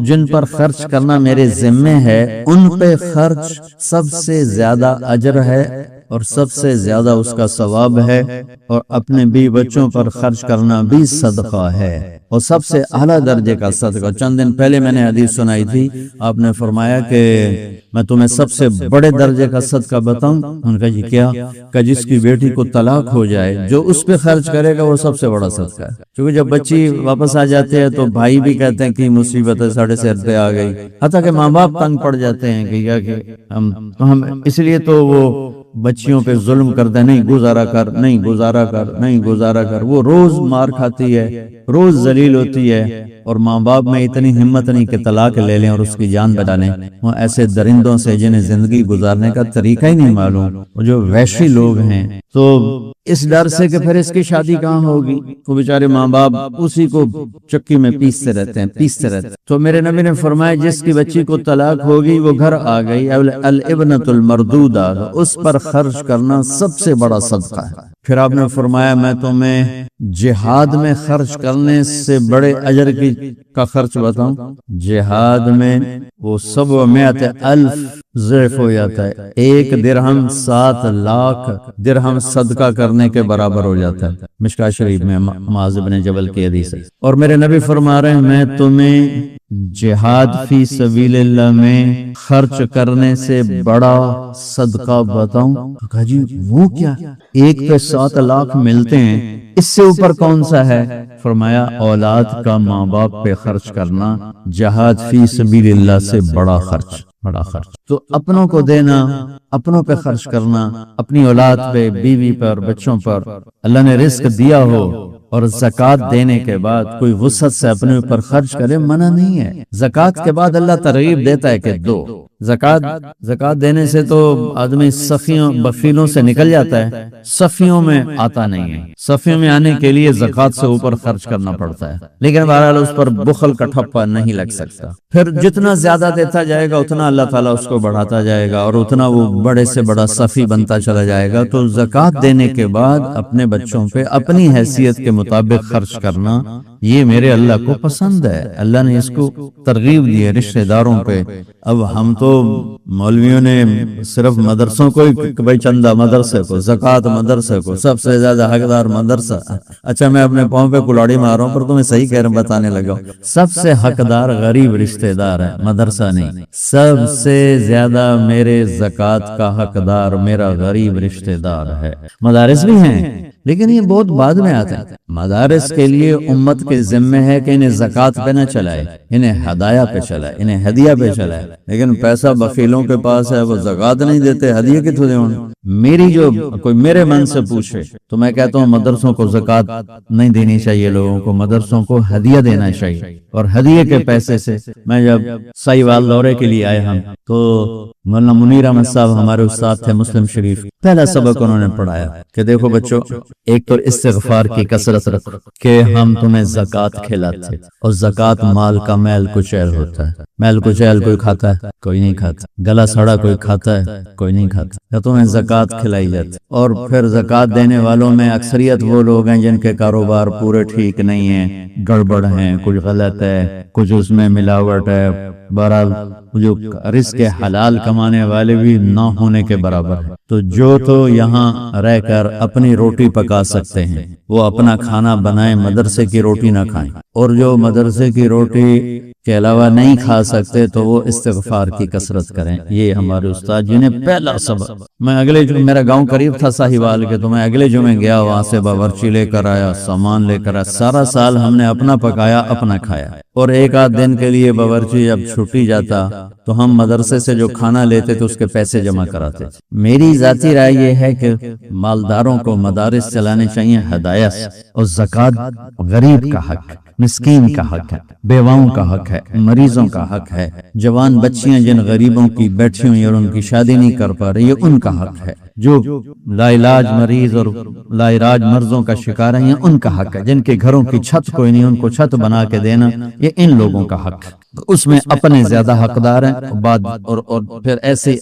Speaker 1: جن پر خرچ کرنا میرے ذمے ہے ان پہ خرچ سب سے زیادہ اجر ہے اور سب سے زیادہ اس کا ثواب ہے، اور اپنے بیوی بچوں پر خرچ کرنا بھی صدقہ ہے اور سب سے اعلیٰ درجے کا صدقہ۔ چند دن پہلے میں نے حدیث سنائی تھی، آپ نے فرمایا کہ میں تمہیں سب سے بڑے درجے کا صدقہ بتاؤں، ان کا یہ کیا کہ جس کی بیٹی کو طلاق ہو جائے جو اس پہ خرچ کرے گا وہ سب سے بڑا صدقہ ہے، کیونکہ جب بچی واپس آ جاتے ہیں تو بھائی بھی کہتے ہیں کہ مصیبت ہے ساڑھے سر پہ آ گئی، حتیٰ کہ ماں باپ تنگ پڑ جاتے ہیں کہ ہم اس لیے تو وہ بچیوں پہ ظلم کرتے ہیں، نہیں گزارا کر، نہیں گزارا کر، نہیں گزارا کر، وہ روز مار کھاتی ہے، روز ذلیل ہوتی ہے، اور ماں باپ میں اتنی ہمت نہیں کہ طلاق لے لیں اور اس کی جان بچا لیں۔ وہ ایسے درندوں سے جنہیں زندگی گزارنے کا طریقہ ہی نہیں معلوم، وہ جو وحشی لوگ ہیں، تو اس ڈر سے کہ پھر اس کی شادی کہاں ہوگی، وہ بیچارے ماں باپ اسی کو چکی میں پیستے رہتے ہیں۔ تو میرے نبی نے فرمایا جس کی بچی کو طلاق ہوگی وہ گھر آ گئی، الابنۃ المردودہ، اس پر خرچ کرنا سب سے بڑا صدقہ ہے۔ پھر آپ نے فرمایا میں تمہیں جہاد میں خرچ کرنے سے بڑے اجر کا خرچ بتاؤں، جہاد میں وہ 700,000 ضعف ہو جاتا ہے، ایک درہم 7 لاکھ درہم صدقہ کرنے کے برابر ہو جاتا ہے، مشکاۃ شریف میں معاذ بن جبل کی حدیث ہے۔ اور میرے نبی فرما رہے ہیں میں تمہیں جہاد فی سبیل اللہ میں خرچ کرنے سے بڑا صدقہ بتاؤں؟ کہا جی وہ کیا؟ ایک پہ 7 لاکھ ملتے ہیں، اس سے اوپر کون سا ہے؟ فرمایا اولاد کا ماں باپ پہ خرچ کرنا جہاد فی سبیل اللہ سے بڑا خرچ، بڑا خرچ۔ تو اپنوں کو دینا، اپنوں پہ خرچ کرنا، اپنی اولاد پہ، بیوی پر، بچوں پر اللہ نے رزق دیا ہو اور زکوٰۃ دینے کے بعد کوئی وسعت سے اپنے اوپر خرچ کرے، منع نہیں ہے۔ زکوٰۃ کے بعد اللہ ترغیب دیتا ہے کہ دو۔ زکوٰۃ دینے سے تو آدمی سخیوں بخیلوں سے نکل جاتا ہے، صفیوں میں آتا نہیں ہے۔ صفیوں میں آنے کے لیے زکوٰۃ سے اوپر خرچ کرنا پڑتا ہے، لیکن بہرحال اس پر بخل کا ٹھپا نہیں لگ سکتا۔ پھر جتنا زیادہ دیتا جائے گا اتنا اللہ تعالیٰ اس کو بڑھاتا جائے گا اور اتنا وہ بڑے سے بڑا صفی بنتا چلا جائے گا۔ تو زکوٰۃ دینے کے بعد اپنے بچوں پہ اپنی حیثیت کے مطابق خرچ کرنا یہ میرے اللہ کو پسند ہے۔ اللہ نے اس کو ترغیب دی ہے رشتہ داروں پہ۔ اب ہم تو مولویوں نے صرف مدرسوں کو بھائی چندہ مدرسے کو، زکوٰۃ مدرسے کو، سب سے زیادہ حقدار مدرسہ۔ اچھا میں اپنے پاؤں پہ کلاڑی مار رہا ہوں پر تمہیں صحیح کہہ رہا ہوں، بتانے لگا ہوں۔ سب سے حقدار غریب رشتہ دار ہے، مدرسہ نہیں۔ سب سے زیادہ میرے زکوٰۃ کا حقدار میرا غریب رشتہ دار ہے۔ مدارس بھی ہیں لیکن یہ بہت بعد میں آتے ہیں۔ مدارس کے لیے امت کے ذمہ ہے کہ انہیں زکوٰۃ پہ نہ چلائے، انہیں ہدایہ پہ چلائے، انہیں ہدیہ پہ چلائے۔ لیکن پیسہ بخیلوں کے پاس ہے، وہ زکوٰۃ نہیں دیتے، ہدیے کتوں دیں؟ میری جو کوئی میرے من سے پوچھے تو میں کہتا ہوں مدرسوں کو زکوٰۃ نہیں دینی چاہیے، لوگوں کو مدرسوں کو ہدیہ دینا چاہیے۔ اور ہدیے کے پیسے سے میں جب سائیوال دورے کے لیے آئے ہم تو مولانا منیر احمد صاحب ہمارے استاد تھے مسلم شریف، پہلا سبق انہوں نے پڑھایا کہ دیکھو بچوں، ایک تو استغفار کی کثرت رکھو کہ ہم تمہیں زکوٰۃ کھلاتے، اور زکوٰۃ مال کا میل کچیل ہوتا ہے۔ میل کچیل کوئی کھاتا ہے؟ کوئی نہیں کھاتا۔ گلا سڑا کوئی کھاتا ہے؟ کوئی نہیں کھاتا۔ یا تمہیں زکوٰۃ کھلائی جاتی۔ اور پھر زکوٰۃ دینے والوں میں اکثریت وہ لوگ ہیں جن کے کاروبار پورے ٹھیک نہیں ہیں، گڑبڑ ہیں، کچھ غلط ہے، کچھ اس میں ملاوٹ ہے۔ بہرحال جو رزق حلال کمانے والے بھی نہ ہونے کے برابر ہے۔ تو جو تو یہاں رہ کر اپنی روٹی پکا سکتے ہیں وہ اپنا کھانا بنائیں، مدرسے کی روٹی نہ کھائیں، اور جو مدرسے کی روٹی کے علاوہ نہیں کھا سکتے تو وہ استغفار کی کثرت کریں۔ یہ ہمارے استاد جی نے پہلا سبق۔ میں اگلے جو میرا گاؤں قریب تھا ساہیوال کے، تو میں اگلے جمعے گیا، وہاں سے باورچی لے کر آیا، سامان لے کر آیا۔ سارا سال ہم نے اپنا پکایا، اپنا کھایا، اور ایک آدھ دن کے لیے باورچی جب چھٹی جاتا تو ہم مدرسے سے جو کھانا لیتے تو اس کے پیسے جمع کراتے۔ میری ذاتی رائے یہ ہے کہ مالداروں کو مدارس چلانے چاہیے ہدایہ سے، اور زکوٰۃ غریب کا حق ہے، مسکین کا حق ہے، بیواؤں کا حق ہے، مریضوں کا حق ہے، جوان بچیاں جن غریبوں کی بیٹھی ہوئی اور ان کی شادی نہیں کر پا رہی، یہ ان کا حق ہے۔ جو لا علاج مریض اور لا علاج مرضوں کا شکار ہیں، یہ ان کا حق ہے۔ جن کے گھروں کی چھت کوئی نہیں، ان کو چھت بنا کے دینا، یہ ان لوگوں کا حق ہے۔ اس میں اپنے زیادہ حقدار ہیں، اور پھر ایسے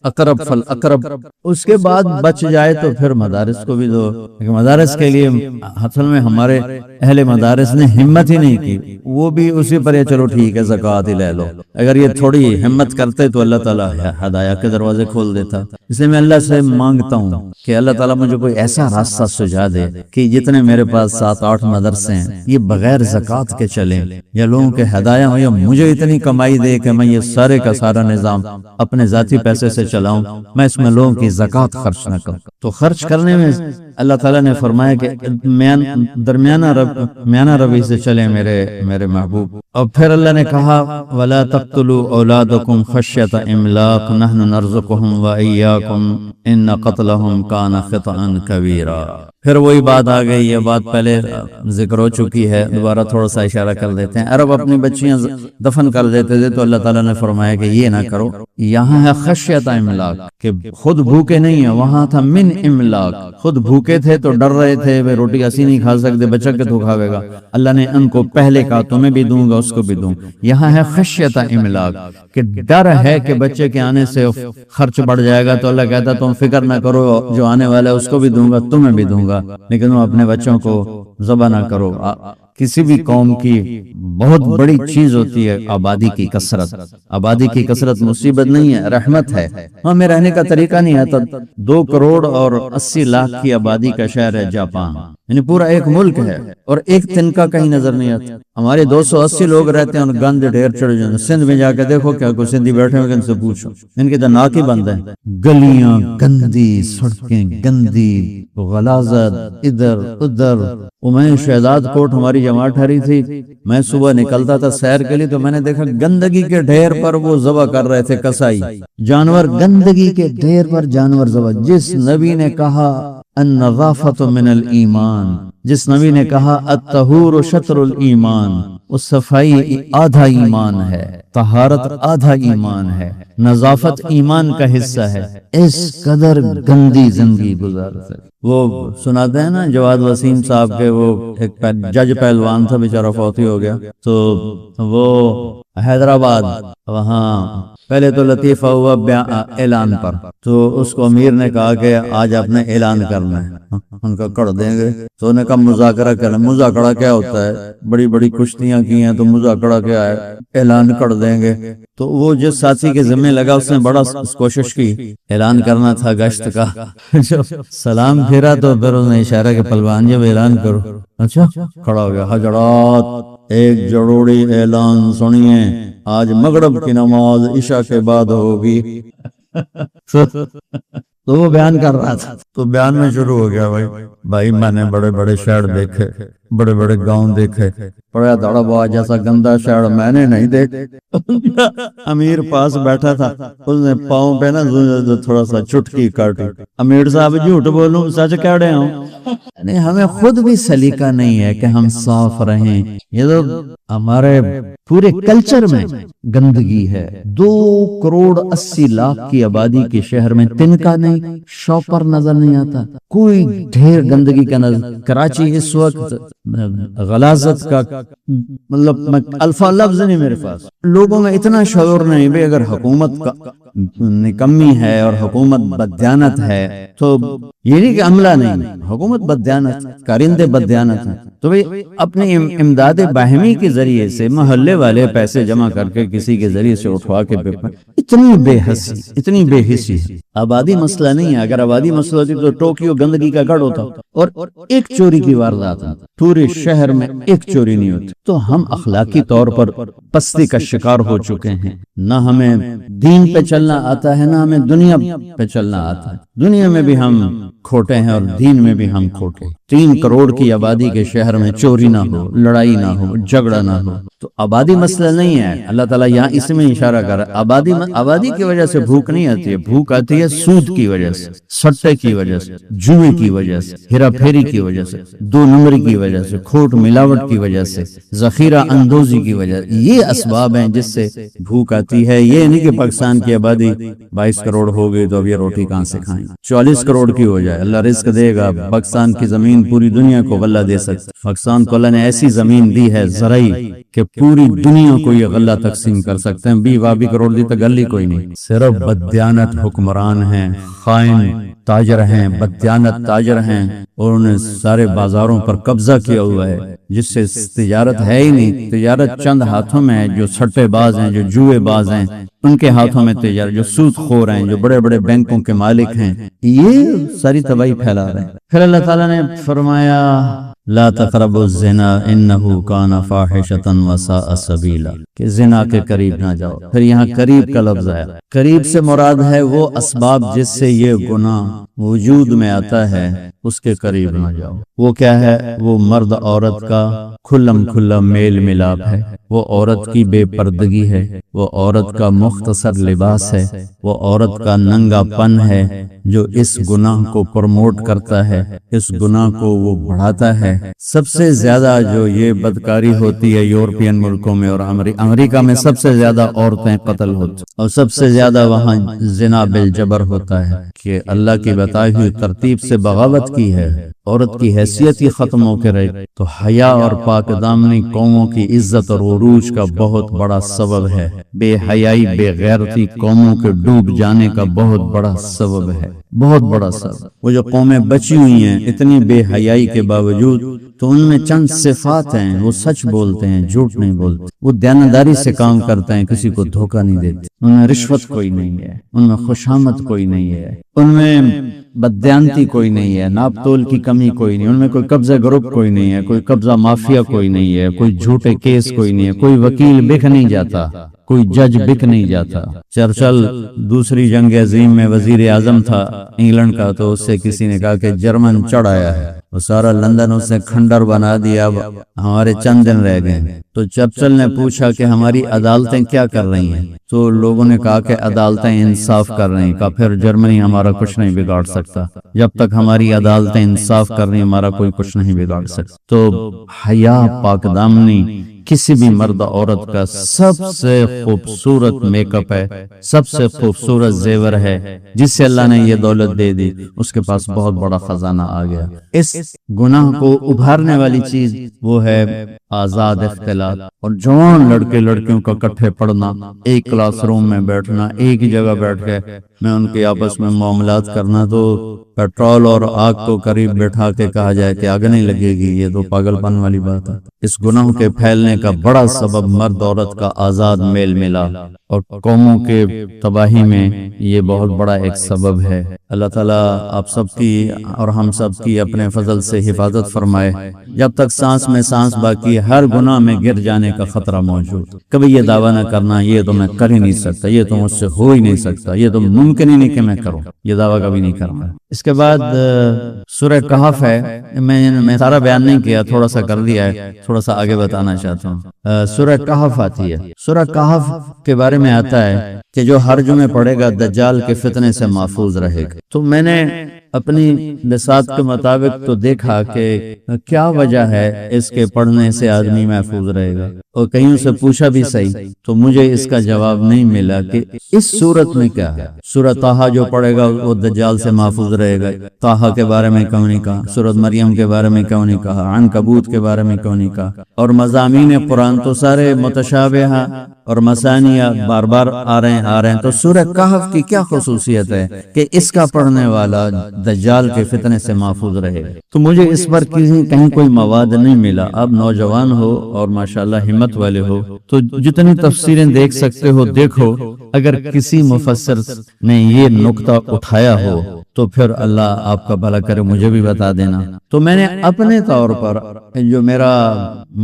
Speaker 1: اقرب فل اقرب، اس کے بعد بچ جائے تو پھر مدارس کو بھی دو۔ لیکن مدارس کے لیے اصل میں ہمارے اہل مدارس نے ہمت ہی نہیں کی، وہ بھی اسی پر چلو ٹھیک ہے زکوٰۃ ہی لے لو۔ اگر یہ تھوڑی ہمت کرتے تو اللہ تعالیٰ ہدایہ کے دروازے کھول دیتا۔ اس لیے میں اللہ سے مانگتا ہوں کہ اللہ تعالیٰ مجھے کوئی ایسا راستہ سجھا دے کہ جتنے میرے پاس 7-8 مدرسے ہیں یہ بغیر زکوٰۃ کے چلیں، یا لوگوں کے ہدایہ ہو، یا مجھے اتنی کمائی دے کہ میں یہ سارے کا سارا نظام اپنے ذاتی پیسے سے چلاؤں، میں اس میں لوگوں کی زکوٰۃ خرچ نہ کروں۔ تو خرچ کرنے میں اللہ تعالیٰ نے فرمایا کہ درمیانہ روی سے چلیں میرے محبوب۔ اور پھر اللہ نے کہا وَلَا تَقْتُلُوا أَوْلَادَكُمْ خَشْيَةَ إِمْلَاقٍ نَحْنُ نَرْزُقُهُمْ وَإِيَّاكُمْ إِنَّ قَتْلَهُمْ كَانَ خِطْئًا كَبِيرًا۔ پھر وہی بات آ گئی، یہ بات پہلے ذکر ہو چکی ہے، دوبارہ تھوڑا سا اشارہ کر دیتے ہیں۔ عرب اپنی بچیاں دفن کر دیتے تھے تو اللہ تعالیٰ نے فرمایا کہ یہ نہ کرو۔ یہاں ہے خشیت املاک، کہ خود بھوکے نہیں ہیں، وہاں تھا من املاک، خود بھوکے تھے تو ڈر رہے تھے وہ روٹی ایسی نہیں کھا سکتے، بچہ کے تو کھاوے گا۔ اللہ نے ان کو پہلے کہا تمہیں بھی دوں گا، اس کو بھی دوں۔ یہاں ہے خشیت املاک، کہ ڈر ہے کہ بچے کے آنے سے خرچ بڑھ جائے گا، تو اللہ کہتا تم فکر نہ کرو، جو آنے والا ہے اس کو بھی دوں گا، تمہیں بھی دوں گا، لیکن وہ اپنے بچوں کو ذبح نہ کرو۔ کسی بھی قوم کی بہت بڑی چیز ہوتی ہے آبادی کی کثرت۔ آبادی کی کثرت مصیبت نہیں ہے، رحمت ہے۔ ہمیں رہنے کا طریقہ نہیں آتا۔ 2 کروڑ اور 80 لاکھ کی آبادی کا شہر ہے جاپان۔ یعنی پورا ایک ملک ہے اور ایک تنکا کہیں نظر نہیں آتا. ہمارے 280 لوگ رہتے ہیں اور گند ڈھیر چڑھ جاتے ہیں. سندھ میں جا کے دیکھو کیا کوئی سندھی بیٹھے ہوئے ان سے پوچھو, ان کے تو ناک ہی بند ہیں. گلیاں گندی, سڑکیں گندی, غلاظت ادھر ادھر. میں شہزاد کوٹ ہماری جماعت ٹھہری تھی, میں صبح نکلتا تھا سیر کے لیے تو میں نے دیکھا گندگی کے ڈھیر پر وہ ذبح کر رہے تھے کسائی جانور, گندگی کے ڈھیر پر جانور ذبح. جس نبی نے کہا النظافت من الایمان, جس نبی نے کہا الطہور شطر الایمان, اس صفائی آدھا ایمان ہے, طہارت آدھا ایمان ہے, نظافت ایمان کا حصہ ہے. اس قدر گندی زندگی گزارتے. وہ سناتے ہیں نا جواد وسیم صاحب کے, وہ ایک جج پہلوان تھا بیچارہ فوت ہی ہو گیا, تو وہ حیدرآباد وہاں پہلے تو لطیفہ ہوا اعلان پر, تو اس کو امیر نے کہا کہ آج آپ نے اعلان کرنا ہے, ان کا کر دیں گے. تو انہوں نے کہا مذاکرہ کرنا. مذاکرہ کیا ہوتا ہے, بڑی بڑی کشتیاں کی ہیں تو مذاکرہ کیا ہے, اعلان کر دیں گے. تو وہ جس ساتھی کے ذمہ لگا اس نے بڑا کوشش کی, اعلان کرنا تھا گشت کا. سلام پھیرا تو پھر اس نے اشارہ کہ پلوان جب اعلان کرو. اچھا کھڑا ہو گیا. حضرات ایک جڑوڑی اعلان سنیے, آج مغرب کی نماز عشاء کے بعد ہوگی. تو وہ بیان کر رہا تھا, تو بیان میں شروع ہو گیا, بھائی میں نے بڑے بڑے شہر دیکھے, بڑے بڑے گاؤں دیکھے, پڑا دڑا بوا جیسا گندا شہر میں نے نہیں دیکھے. امیر پاس بیٹھا تھا, اس نے پاؤں پہ نا تھوڑا سا چٹکی کاٹی. امیر صاحب جھوٹ بولوں سچ کہہ رہے ہوں. یعنی ہمیں خود بھی سلیقہ نہیں ہے کہ ہم صاف رہیں. یہ تو ہمارے پورے کلچر میں گندگی ہے. 2.80 کروڑ کی آبادی کے شہر میں تنکا نہیں, شاپر نظر نہیں آتا, کوئی ڈھیر گندگی کا نظر. کراچی اس وقت غلاظت کا مطلب الفاظ لفظ نہیں میرے پاس. لوگوں میں اتنا شعور نہیں بھی, اگر حکومت کا نکمی ہے اور حکومت بددیانت ہے تو یہ نہیں کہ عملہ نہیں, حکومت بددیانت, کارندے بددیانت ہیں. تو اپنی امداد باہمی کے ذریعے سے محلے والے پیسے جمع کر کے کسی کے ذریعے سے اٹھوا کے اتنی بے حسی, اتنی بے حسی. آبادی مسئلہ نہیں ہے. اگر آبادی مسئلہ ہوتی تو ٹوکیو گندگی کا گڑھ ہوتا اور ایک چوری کی واردات پورے شہر میں ایک چوری نہیں ہوتی. تو ہم اخلاقی طور پر پستی کا شکار ہو چکے ہیں. نہ ہمیں دین پہ چلنا آتا ہے, نہ ہمیں دنیا پہ چلنا آتا ہے. دنیا میں بھی ہم کھوٹے ہیں اور دین میں بھی ہم کھوٹے. 3 کروڑ کی آبادی کے شہر میں چوری نہ ہو, لڑائی نہ ہو, جھگڑا نہ ہو. تو آبادی مسئلہ نہیں ہے. اللہ تعالیٰ یہاں اس میں اشارہ کر رہا ہے, آبادی کی وجہ سے بھوک نہیں آتی ہے. بھوک آتی ہے سود کی وجہ سے, سٹے کی وجہ سے, جوئے کی وجہ سے, ہیرا پھیری کی وجہ سے, 2 نمبری کی وجہ سے, کھوٹ ملاوٹ کی وجہ سے, ذخیرہ اندوزی کی وجہ سے. یہ اسباب ہیں جس سے بھوک آتی ہے. یہ نہیں کہ پاکستان کی آبادی 22 کروڑ ہو گئی تو اب یہ روٹی کہاں سے کھائیں. 40 کروڑ کی ہو جائے, اللہ رزق دے گا. پاکستان کی زمین پوری دنیا کو غلہ دے سکتا. پاکستان کو اللہ نے ایسی زمین دی ہے زرعی کہ پوری دنیا کو یہ غلہ تقسیم کر سکتے ہیں. 20 کروڑ دی تو گلی کوئی نہیں. صرف بددیانت حکمران ہیں, خائن تاجر ہیں, بددیانت تاجر ہیں, اور انہیں سارے بازاروں پر قبضہ کیا ہوا ہے, جس سے تجارت ہے ہی نہیں. تجارت چند ہاتھوں میں ہے, جو سٹے باز ہیں, جو جوئے باز ہیں, ان کے ہاتھوں میں تجارت, جو سود خور ہیں, جو بڑے بڑے بینکوں کے مالک ہیں, یہ ساری تباہی پھیلا رہے ہیں. پھر اللہ تعالیٰ نے فرمایا لا تقربوا الزنا انه كان فاحشة وساء سبيلا, کہ زنا کے قریب نہ جاؤ. پھر یہاں قریب کا لفظ آیا. قریب سے مراد ہے وہ اسباب جس سے یہ گناہ وجود میں آتا ہے, اس کے قریب نہ جاؤ. وہ کیا ہے؟ وہ مرد عورت کا کھلم کھلا میل ملاپ ہے, وہ عورت کی بے پردگی ہے, وہ عورت کا مختصر لباس ہے, وہ عورت کا ننگا پن ہے جو اس گناہ کو پروموٹ کرتا ہے, اس گناہ کو وہ بڑھاتا ہے. سب سے زیادہ جو یہ بدکاری ہوتی ہے یورپین ملکوں میں اور امریکہ میں, سب سے زیادہ عورتیں قتل ہوتی, اور سب سے زیادہ وہاں زنا بالجبر ہوتا ہے. کہ اللہ کی بتائی ہوئی ترتیب سے بغاوت کی ہے, عورت کی حیثیت ہی ختم ہو کے رہی. تو حیا اور پاک دامنی قوموں کی عزت اور عروج کا بہت بڑا سبب ہے. بے حیائی بے غیرتی قوموں کے ڈوب جانے کا بہت بڑا سبب ہے, بہت بڑا سبب. وہ جو قومیں بچی ہوئی ہیں اتنی بے حیائی کے باوجود, تو ان میں چند صفات ہیں. وہ سچ بولتے ہیں, جھوٹ نہیں بولتے, وہ دیانتداری سے کام کرتے ہیں, کسی کو دھوکہ نہیں دیتے, ان میں رشوت کوئی نہیں ہے, ان میں خوشامد کوئی نہیں ہے, ان میں بددیانتی کوئی نہیں ہے، ناپ تول کی کمی کوئی نہیں، ان میں کوئی قبضہ گروپ کوئی نہیں ہے، کوئی قبضہ مافیا کوئی نہیں ہے، کوئی جھوٹے کیس کوئی نہیں ہے، کوئی وکیل بک نہیں جاتا، کوئی جج بک نہیں جاتا۔ چرچل دوسری جنگ عظیم میں وزیر اعظم تھا انگلینڈ کا، تو اس سے کسی نے کہا کہ جرمن چڑھ آیا ہے، وہ سارا لندن اس نے کھنڈر بنا دیا، اب ہمارے چند دن رہ گئے۔ تو چرچل نے پوچھا کہ ہماری عدالتیں کیا کر رہی ہیں؟ تو لوگوں نے کہا کہ عدالتیں انصاف کر رہی ہیں۔ کہا پھر جرمنی ہمارا کچھ نہیں بگاڑ سکتا، جب تک ہماری عدالتیں انصاف کر رہی ہیں ہمارا کوئی کچھ نہیں بگاڑ سکتا۔ تو حیا پاک دامنی کسی بھی مرد عورت کا سب سے خوبصورت میک اپ ہے، سب سے خوبصورت زیور ہے۔ جس سے اللہ نے یہ دولت دے دی اس کے پاس بہت بڑا خزانہ آ گیا۔ اس گناہ کو ابھارنے والی چیز وہ ہے آزاد اختلاط، اور جوان لڑکے لڑکیوں کا کٹھے پڑھنا، ایک کلاس روم میں بیٹھنا، ایک ہی جگہ بیٹھ کے میں ان کے آپس میں معاملات کرنا۔ تو پیٹرول اور آگ کو قریب بیٹھا کے کہا جائے کہ آگ نہیں لگے گی، یہ تو پاگل پن والی بات ہے۔ اس گناہ کے پھیلنے کا بڑا سبب مرد عورت کا آزاد میل ملاپ، اور قوموں کے تباہی میں یہ بہت بڑا ایک سبب ہے۔ اللہ تعالیٰ آپ سب کی اور ہم سب کی اپنے فضل سے حفاظت فرمائے۔ جب تک سانس میں سانس باقی، ہر گناہ میں گر جانے کا خطرہ موجود۔ کبھی یہ دعویٰ نہ کرنا یہ تو میں کر ہی نہیں سکتا، یہ تو مجھ سے ہو ہی نہیں سکتا، یہ تو ممکن ہی نہیں کہ میں کروں، یہ دعویٰ کبھی نہیں کرنا۔ اس کے بعد سورہ کہف ہے، میں سارا بیان نہیں کیا، تھوڑا سا کر دیا ہے، تھوڑا سا آگے بتانا چاہتا ہوں۔ سورہ کہف آتی ہے، سورہ کہف کے بارے میں آتا ہے کہ جو ہر جمعے پڑھے گا دجال کے فتنے سے محفوظ رہے گا۔ تو میں نے اپنی بساط کے مطابق تو دیکھا کہ کیا وجہ ہے اس کے پڑھنے سے آدمی محفوظ رہے گا، اور کئیوں سے پوچھا بھی صحیح تو مجھے اس کا جواب نہیں ملا کہ اس صورت میں کیا ہے۔ سورہ طٰہٰ جو پڑھے گا وہ دجال سے محفوظ رہے گا، طٰہٰ کے بارے میں کیوں نہیں کہا، سورۃ مریم کے بارے میں کیوں نہیں کہا، عنکبوت کے بارے میں کیوں نہیں کہا۔ اور مضامین قرآن تو سارے متشابہ اور مثانیہ بار بار آ رہے ہیں، تو سورہ کہف کی کیا خصوصیت ہے کہ اس کا پڑھنے والا دجال کے فتنے سے محفوظ رہے؟ تو مجھے اس پر کہیں کوئی مواد نہیں ملا۔ اب نوجوان ہو اور ماشاءاللہ ہمت والے ہو تو جتنی تفسیریں دیکھ سکتے ہو دیکھو، اگر کسی مفسر نے یہ نقطہ اٹھایا ہو تو پھر اللہ آپ کا بھلا کرے مجھے بھی بتا دینا۔ تو میں نے اپنے طور پر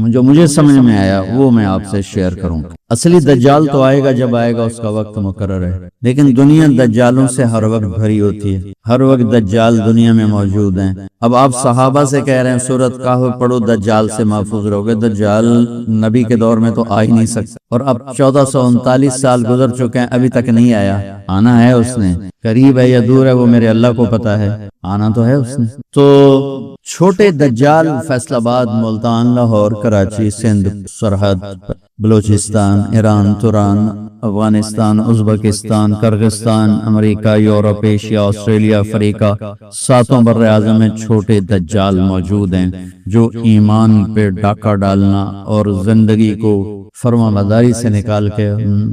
Speaker 1: جو مجھے سمجھ میں آیا وہ میں آپ سے شیئر کروں۔ اصلی دجال تو آئے گا جب آئے گا، اس کا وقت مقرر ہے، لیکن دنیا دجالوں سے ہر وقت بھری ہوتی ہے، ہر وقت دجال دنیا میں موجود ہیں۔ اب آپ صحابہ سے کہہ رہے ہیں سورۃ کہف پڑھو دجال سے محفوظ رہو گے، دجال نبی کے دور میں تو آ ہی نہیں سکتا، اور اب 1439 سال گزر چکے ہیں ابھی تک نہیں آیا۔ آنا ہے اس نے، قریب ہے یا دور ہے وہ میرے اللہ کو پتا ہے، آنا تو ہے اس نے۔ تو چھوٹے دجال فیصل آباد، ملتان، لاہور، کراچی، سندھ سرحد، بلوچستان، ایران، توران، افغانستان، ازبکستان، کرغستان، امریکہ، یورپ، ایشیا، آسٹریلیا، افریقہ، 7 بر اعظم میں چھوٹے دجال موجود ہیں جو ایمان پہ ڈاکہ ڈالنا اور زندگی کو فرما برداری سے نکال کے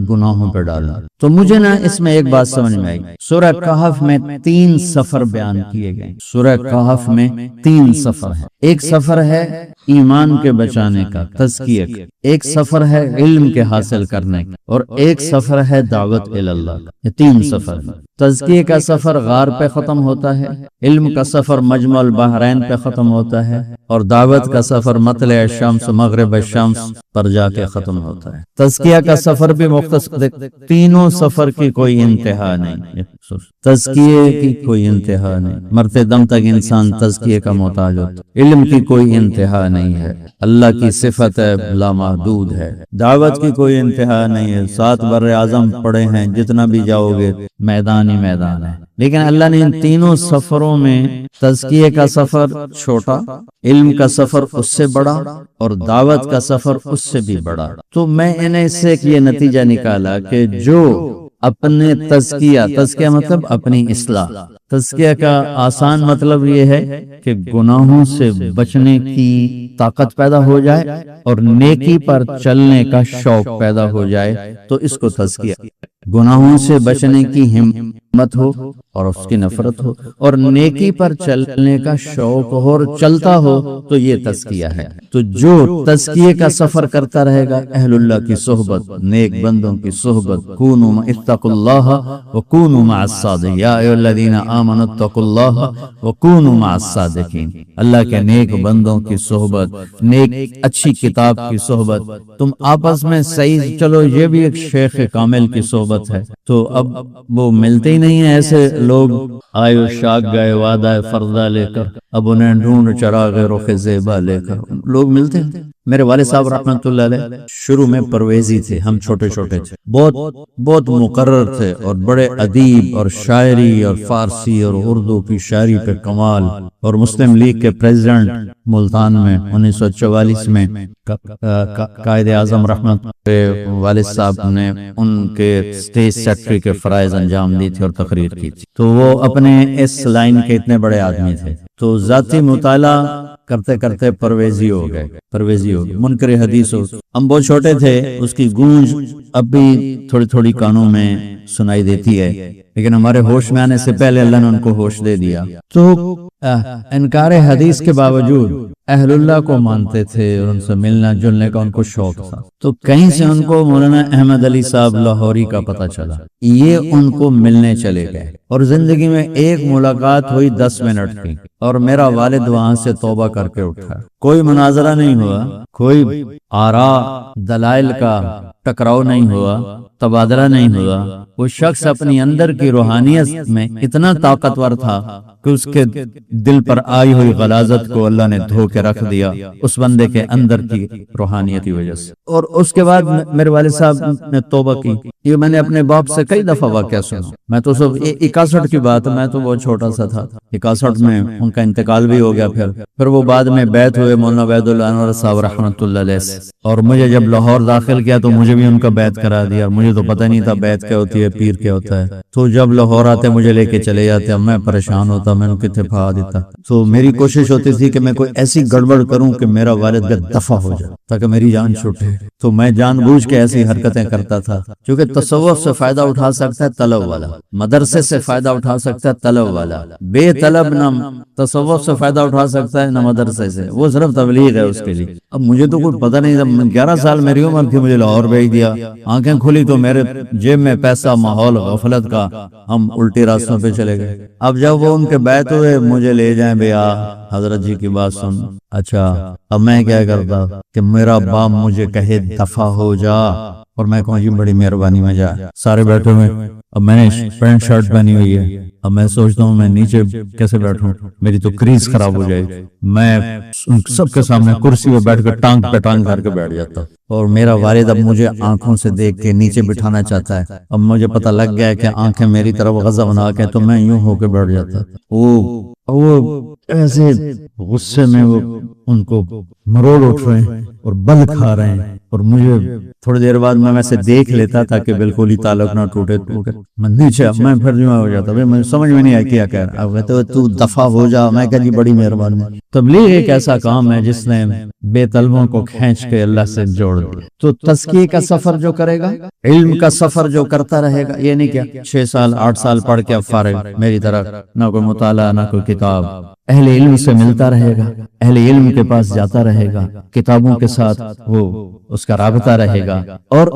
Speaker 1: گناہوں پہ ڈالنا۔ تو مجھے نا اس میں ایک بات سمجھ میں آئی، سورہ کہف میں 3 سفر بیان کیے گئے۔ سورہ کہف میں 3 سفر ہیں، ایک سفر ہے ایمان کے بچانے کا، تزکیہ کا، ایک سفر ہے علم کے حاصل کرنے کا، اور ایک سفر ہے دعوت اللہ کا۔ یہ 3 سفر ہیں۔ تزکیہ کا سفر غار پہ ختم ہوتا ہے، علم کا سفر مجمع البحرین پہ ختم ہوتا ہے، اور دعوت کا سفر مطلع الشمس مغرب الشمس پر جا کے ختم ہوتا ہے۔ تزکیہ کا سفر بھی مختصر، تینوں سفر کی کوئی انتہا نہیں، تزکیے کی کوئی انتہا نہیں، مرتے دم تک انسان تزکیے کا محتاج ہوتا ہے، علم کی کوئی انتہا نہیں ہے، اللہ کی صفت ہے لامحدود ہے، دعوت کی کوئی انتہا نہیں ہے، 7 بر اعظم پڑے ہیں، جتنا بھی جاؤ گے میدان ہی میدان ہے۔ لیکن اللہ نے ان تینوں سفروں میں تزکیے کا سفر چھوٹا، علم کا سفر اس سے بڑا، اور دعوت کا سفر اس سے بھی بڑا۔ تو میں انہیں اس سے یہ نتیجہ نکالا کہ جو اپنے تزکیہ مطلب اپنی اصلاح، تزکیہ کا آسان مطلب یہ ہے کہ گناہوں سے بچنے کی طاقت پیدا ہو جائے اور نیکی پر چلنے کا شوق پیدا ہو جائے، تو اس کو تزکیہ، گناہوں سے بچنے کی مت ہو اور اس کی نفرت ہو، اور نیکی پر چلنے کا شوق ہو اور چلتا ہو، تو یہ تزکیہ ہے۔ تو جو تزکیے کا سفر کرتا رہے گا، اہل اللہ کی صحبت، نیک بندوں کی صحبت، کونوا اتقوا اللہ وکونوا مع الصادقین، یا ایھا الذین آمنوا اتقوا اللہ وکونوا مع الصادقین۔ اللہ کے نیک بندوں کی صحبت، نیک اچھی کتاب کی صحبت، تم آپس میں صحیح چلو، یہ بھی ایک شیخ کامل کی صحبت ہے۔ تو اب وہ ملتے ہی نہیں ہیں ایسے لوگ، آئے و شاک گئے وعدہ فردہ لے کر، اب انہیں ڈھونڈ چراغ رخ زیبا لے کر، لوگ ملتے ہیں۔ میرے والد صاحب رحمۃ اللہ علیہ شروع میں پرویزی تھے، ہم چھوٹے چھوٹے تھے، بہت مقرر تھے اور بڑے ادیب اور شاعری اور فارسی اور اردو کی شاعری پہ کمال، اور مسلم لیگ کے پریزیڈنٹ ملتان میں 1944 میں قائد اعظم رحمت والد صاحب نے ان کے اسٹیٹ سیکرٹری کے فرائض انجام دی تھی اور تقریر کی تھی۔ تو وہ اپنے اس لائن کے اتنے بڑے آدمی تھے، تو ذاتی مطالعہ کرتے کرتے پرویزی ہو گئے، منکر حدیث ہو۔ ہم بہت چھوٹے تھے، اس کی گونج اب بھی تھوڑی تھوڑی کانوں میں سنائی دیتی ہے، لیکن ہمارے ہوش میں آنے سے پہلے اللہ نے ان کو ہوش دے دیا۔ تو انکار حدیث کے باوجود اہل اللہ کو مانتے تھے اور ان سے ملنا جلنے کا ان کو شوق تھا۔ تو کہیں سے ان کو مولانا احمد علی صاحب لاہوری کا پتہ چلا، یہ ان کو ملنے چلے گئے، اور زندگی میں ایک ملاقات ہوئی 10 منٹ کی، اور میرا والد وہاں سے توبہ کر کے اٹھا۔ کوئی مناظرہ نہیں ہوا، کوئی آراء دلائل کا ٹکراؤ نہیں ہوا، تبادلہ نہیں ہوا۔ وہ شخص اپنی اندر کی روحانیت میں اتنا طاقتور تھا کہ اس کے دل پر آئی ہوئی غلاظت کو اللہ نے دھو کے رکھ دیا اس بندے کے اندر کی روحانیت کی وجہ سے۔ اور اس کے بعد میرے والد صاحب نے توبہ کی۔ یہ میں نے اپنے باپ سے کئی دفعہ واقعہ سنا، میں تو سب 61 کی بات، میں تو بہت چھوٹا سا تھا، 61 میں ان کا انتقال بھی ہو گیا۔ پھر وہ بعد میں بیعت ہوئے مولانا عبید اللہ انور صاحب رحمۃ اللہ علیہ سے، اور مجھے جب لاہور داخل کیا تو مجھے بھی ان کا بیعت کرا دیا، مجھے تو پتہ نہیں تھا بیعت کیا ہوتی ہے، پیر کیا ہوتا ہے۔ تو جب لاہور آتے مجھے لے کے چلے جاتے، اب میں پریشان ہوتا، میں ان کی دفاع دیتا۔ تو میری کوشش ہوتی تھی کہ میں کوئی ایسی گڑبڑ کروں کہ میرا والد کا دفع ہو جائے تاکہ میری جان چھوٹے۔ تو میں جان بوجھ کے ایسی حرکتیں کرتا تھا، کیونکہ تصوف سے فائدہ اٹھا سکتا ہے طلب والا، مدرسے سے فائدہ اٹھا سکتا ہے طلب والا، بے طلب نہ تصوف سے فائدہ اٹھا سکتا ہے نہ مدرسے سے، وہ صرف تبلیغ ہے اس کے لیے۔ اب مجھے تو کوئی پتہ نہیں تھا، 11 سال میری عمر تھی، مجھے لاہور بھیج دیا، آنکھیں کھلی تو میرے جیب میں پیسہ، ماحول غفلت کا، ہم الٹے راستوں پہ چلے گئے۔ اب جب وہ ان کے بیعت ہوئے، مجھے لے جائیں بھیا حضرت جی کی بات سن۔ اچھا اب میں کیا کرتا کہ میرا باپ مجھے کہے دفع ہو جا، اور میں کہوں جی بڑی مہربانی میں جا، سارے بیٹھے ہوئے، اب میں نے پینٹ شرٹ پہنی ہوئی ہے، اب میں سوچتا ہوں میں نیچے کیسے بیٹھوں، میری تو کریز خراب ہو جائے گی، میں سب کے سامنے کرسی پہ بیٹھ کر ٹانگ پہ ٹانگ کر کے بیٹھ جاتا، اور میرا والد اب مجھے آنکھوں سے دیکھ کے نیچے بٹھانا چاہتا ہے۔ اب مجھے پتہ لگ گیا کہ آنکھیں میری طرف غضبناک ہیں، تو میں یوں ہو کے بیٹھ جاتا۔ وہ ایسے غصے میں وہ ان کو مروڑ اٹھ رہے ہیں اور بل کھا رہے ہیں، اور مجھے تھوڑی دیر بعد میں ویسے دیکھ لیتا تھا کہ بالکل ہی تعلق نہ ٹوٹے، میں نیچے میں پھر یوں ہو جاتا، مجھے سمجھ میں نہیں آیا کیا کہہ رہا۔ اب کہتے تو دفع ہو جا، میں کہا جی بڑی مہربانی۔ تبلیغ ایک ایسا کام ہے جس نے بے طلبوں کو کھینچ کے اللہ سے جوڑ دیا۔ تو تزکیے کا سفر جو کرے گا، علم کا سفر جو کرتا رہے گا، یہ نہیں کیا 6 سال 8 سال پڑھ کے اب فارغ، میری طرح نہ کوئی مطالعہ نہ کوئی کتاب، اہل علم سے ملتا رہے گا، اہل علم کے پاس جاتا رہے گا، کتابوں کے ساتھ وہ اس کا رابطہ رہے گا، اور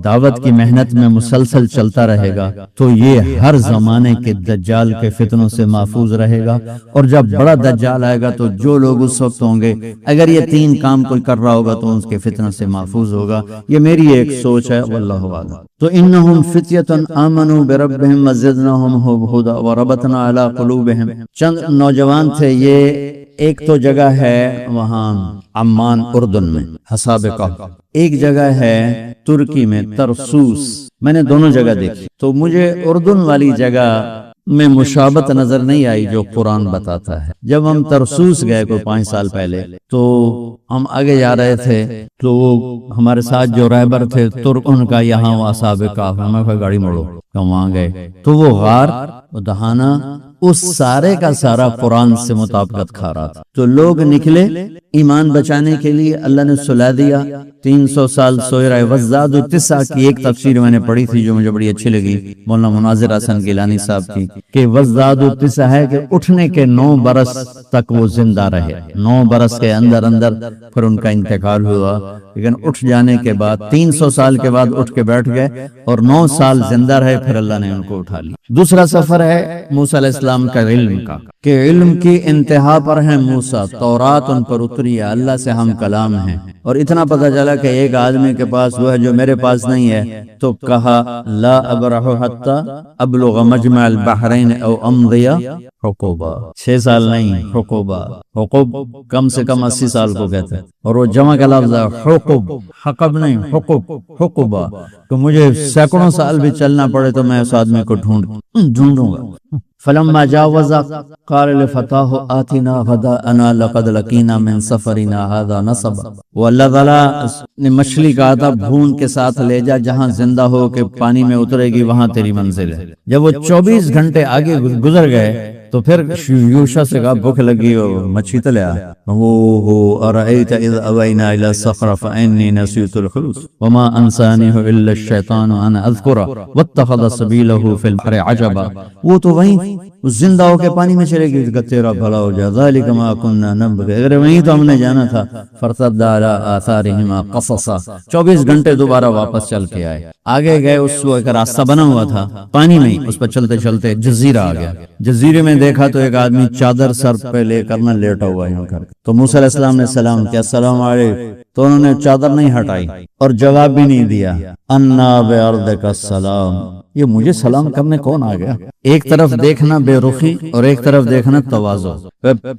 Speaker 1: دعوت کی محنت میں مسلسل چلتا رہے گا، تو یہ ہر زمانے کے دجال کے فتنوں سے محفوظ رہے گا۔ اور جب بڑا دجال آئے گا تو جو لوگ اس وقت ہوں گے، اگر یہ 3 کام کوئی کر رہا ہوگا تو اس کے فتنہ سے محفوظ ہوگا۔ یہ میری ایک سوچ ہے، واللہ اعلم۔ تو انہم فتیۃ آمنوا بربہم وزدناہم ہدی وربطنا علی قلوبہم، چند نوجوان تھے یہ، ایک تو جگہ ہے وہاں عمان اردن میں حسابقہ، ایک جگہ ہے ترکی میں ترسوس، میں نے دونوں جگہ دیکھی، تو مجھے اردن والی جگہ میں مشابہت نظر نہیں آئی جو قرآن بتاتا ہے۔ جب ہم ترسوس گئے کوئی 5 سال پہلے، تو ہم آگے جا رہے تھے، تو ہمارے ساتھ جو رہبر تھے ترک، ان کا یہاں وہ اصحاب کہف، ہمیں کہا گاڑی موڑو، تو وہاں گئے تو وہ غار، وہ دہانہ، اس سارے کا سارا قرآن سے مطابقت کھا رہا تھا۔ تو لوگ نکلے ایمان بچانے کے لیے، اللہ نے صلح دیا، 300 سال سوئے رہے. وزاد التسع کی ایک تفسیر میں نے پڑھی تھی جو مجھے بڑی اچھی لگی، مولانا مناظر حسن گیلانی صاحب کی، کہ وزاد التسع ہے کہ اٹھنے کے 9 برس تک وہ زندہ رہے. 9 برس کے اندر اندر پھر ان کا انتقال ہوا، لیکن اٹھ جانے کے بعد 300 سال کے بعد اٹھ کے بیٹھ گئے اور 9 سال زندہ رہے، پھر اللہ نے ان کو اٹھا لیا. دوسرا سفر ہے موسیٰ علیہ السلام کا علم کا، کہ علم کی انتہا پر ہیں موسیٰ، تورات ان پر اتری ہے، اللہ سے ہم کلام ہیں. اور اتنا پتہ چلا کہ ایک آدمی کے پاس وہ ہے جو میرے پاس نہیں ہے، تو کہا لا ابرح حتی ابلغ مجمع البحرین او امضی حقوبا. 6 سال نہیں، حقوبا. حقوب کم سے کم 80 سال کو کہتے ہیں، اور وہ جمع کا لفظ ہے حقوب، حقب نہیں، حقوب، حقوبا. تو مجھے سینکڑوں سال بھی چلنا پڑے تو میں اس آدمی کو ڈھونڈوں گا. فلما جاوز قال لفتاه آتنا غداءنا لقد لقينا من سفرنا هذا نصبا. وہ اللہ تعالیٰ نے مچھلی کہا تھا بھون کے ساتھ لے جا، جہاں زندہ ہو کے پانی میں اترے گی وہاں تیری منزل ہے. جب وہ 24 گھنٹے آگے گزر گئے تو پھر یوشع سے کہا بھوک لگی ہو، مچھی تو لے آ. ارأیت اذ اوینا الی الصخرۃ فانی نسیت الحوت وما انسانیہ الا الشیطان ان اذکرہ واتخذ سبیلہ فی البحر عجبا. وہ تو وہیں زندہ ہو کے پانی میں چلے گی کہ تیرا بھلا ہو جائے. ذالک ما کنا نبغی، اگر وہیں تو ہم نے جانا تھا. فارتدا علی آثارہما قصصا، 24 گھنٹے دوبارہ واپس چل کے آئے. آگے گئے، اس کو ایک راستہ بنا ہوا تھا پانی میں، اس پر چلتے چلتے جزیرہ آ گیا. جزیرے میں دیکھا تو ایک آدمی چادر سر پہ لے کر نہ لیٹا ہوا یوں کر. تو موسیٰ علیہ السلام نے سلام کیا، السلام علیکم. تو انہوں نے چادر نہیں ہٹائی اور جواب بھی نہیں دیا. انا بارضک السلام، یہ مجھے سلام کرنے کون آ گیا؟ ایک طرف دیکھنا بے رخی اور ایک طرف دیکھنا تواضع.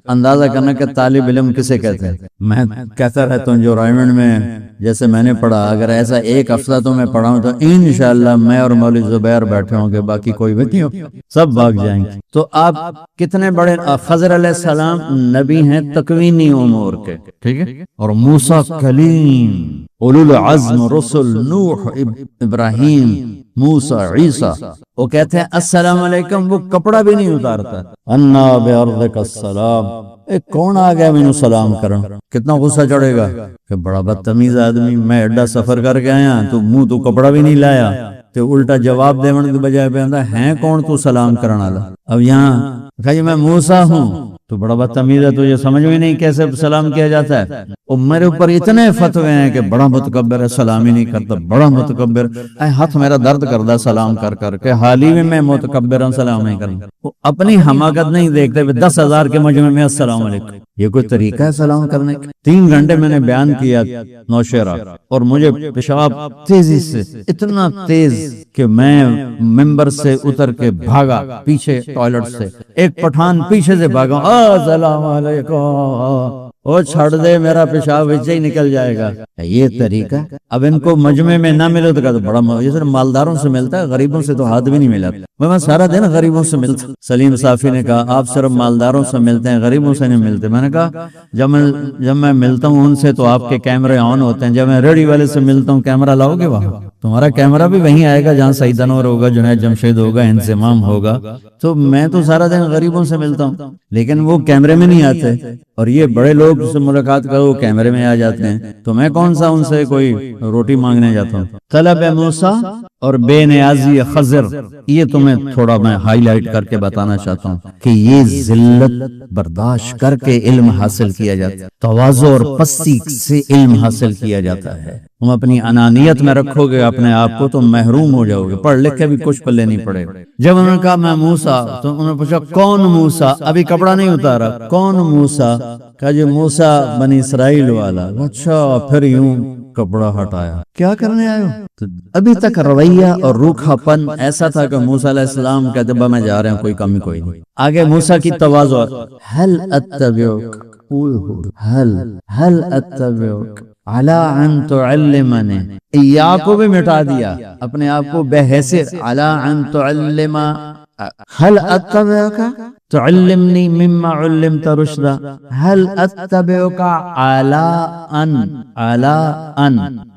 Speaker 1: اندازہ کرنا کہ طالب علم کسے کہتے ہیں. میں کہتا رہتا ہوں جو رائمنڈ میں جیسے میں نے پڑھا، اگر ایسا ایک ہفتہ تو میں پڑھاؤں تو انشاءاللہ میں اور مولوی زبیر بیٹھے ہوں گے، باقی کوئی بھی نہیں ہو، سب بھاگ جائیں گے. تو آپ کتنے بڑے خضر علیہ السلام نبی ہیں تکوینی امور کے، ٹھیک ہے، اور موسیٰ کلیم، اولو العزم رسل، نوح، ابراہیم، موسیٰ، عیسیٰ. وہ کہتے ہیں السلام علیکم، وہ کپڑا بھی نہیں اتارتا. انا بارضک السلام، کون آ گیا مینوں سلام کرن؟ کتنا غصہ چڑھے گا کہ بڑا بدتمیز آدمی، میں ایڈا سفر کر کے آیا تو منہ تو کپڑا بھی نہیں لایا، تو الٹا جواب دیون کے بجائے پہنتا ہے کون تو سلام کرن والا. اب یہاں کہا میں موسیٰ ہوں تو بڑا بدتمیز ہے، تو یہ سمجھ میں نہیں کیسے سلام کیا جاتا ہے. اور میرے اوپر اتنے فتوے ہیں کہ بڑا متکبر ہے، سلام ہی نہیں کرتا، بڑا متکبر. ہاتھ میرا درد کردا سلام کر کر کے، حال ہی میں متکبر ہوں، سلام نہیں کرتا. وہ اپنی حماقت نہیں دیکھتے. 10,000 کے مجمع میں السلام علیکم، یہ کوئی طریقہ ہے سلام کرنے کا؟ 3 گھنٹے میں نے بیان کیا نوشہرہ، اور مجھے پیشاب تیزی سے، اتنا تیز کہ میں ممبر سے اتر کے بھاگا پیچھے ٹوائلٹ سے. ایک پٹھان پیچھے سے بھاگا، السلام علیکم، وہ چھڑ دے میرا پیشاب ویسے ہی نکل جائے گا. یہ طریقہ. اب ان کو مجمع میں نہ ملے تو کہا بڑا یہ صرف مالداروں سے ملتا ہے، غریبوں سے تو ہاتھ بھی نہیں ملا. میں سارا دن غریبوں سے ملتا. سلیم صافی نے کہا آپ صرف مالداروں سے ملتے ہیں، غریبوں سے نہیں ملتے. میں نے کہا جب میں ملتا ہوں ان سے تو آپ کے کیمرے آن ہوتے ہیں، جب میں ریڈی والے سے ملتا ہوں کیمرہ لاؤ گے وہاں؟ تمہارا کیمرہ بھی وہیں آئے گا جہاں سعید انور ہوگا، جنید جمشید ہوگا، انضمام ہوگا. تو میں تو سارا دن غریبوں سے ملتا ہوں، لیکن وہ کیمرے میں نہیں آتے. اور یہ بڑے لوگ سے ملاقات کرو وہ کیمرے میں آ جاتے ہیں، تو میں کون سا ان سے کوئی روٹی مانگنے جاتا ہوں. طلب موسیٰ اور بے نیازی خضر، یہ تمہیں تھوڑا میں ہائی لائٹ کر کے بتانا چاہتا ہوں کہ یہ ذلت برداشت کر کے علم حاصل کیا جاتا ہے، تواضع اور پستی سے علم حاصل کیا جاتا ہے. تم اپنی انانیت میں رکھو گے اپنے آپ کو تو محروم ہو جاؤ گے، پڑھ لکھ کے بھی کچھ پلے نہیں پڑے گا. جب انہوں نے کہا میں موسیٰ، تو انہوں نے پوچھا کون موسیٰ؟ ابھی کپڑا نہیں اتارا. کون موسیٰ؟ کہا جو موسیٰ بنی اسرائیل والا. اچھا، پھر یوں کپڑا ہٹایا. کیا کرنے آئے ہو؟ ابھی تک رویہ اور روکھا پن ایسا تھا کہ موسیٰ علیہ السلام کہتے با میں جا رہا ہوں، کوئی کمی کوئی نہیں. آگے موسیٰ کی تواضع، هل اتبعک، هل اتبعک علی ان تعلمنی. یا کو بھی مٹا دیا، اپنے آپ کو بے حیثیت. علی ان تعلم، هل اتبعک تعلمنی مما علمت رشدا. هل اتبعک علی ان،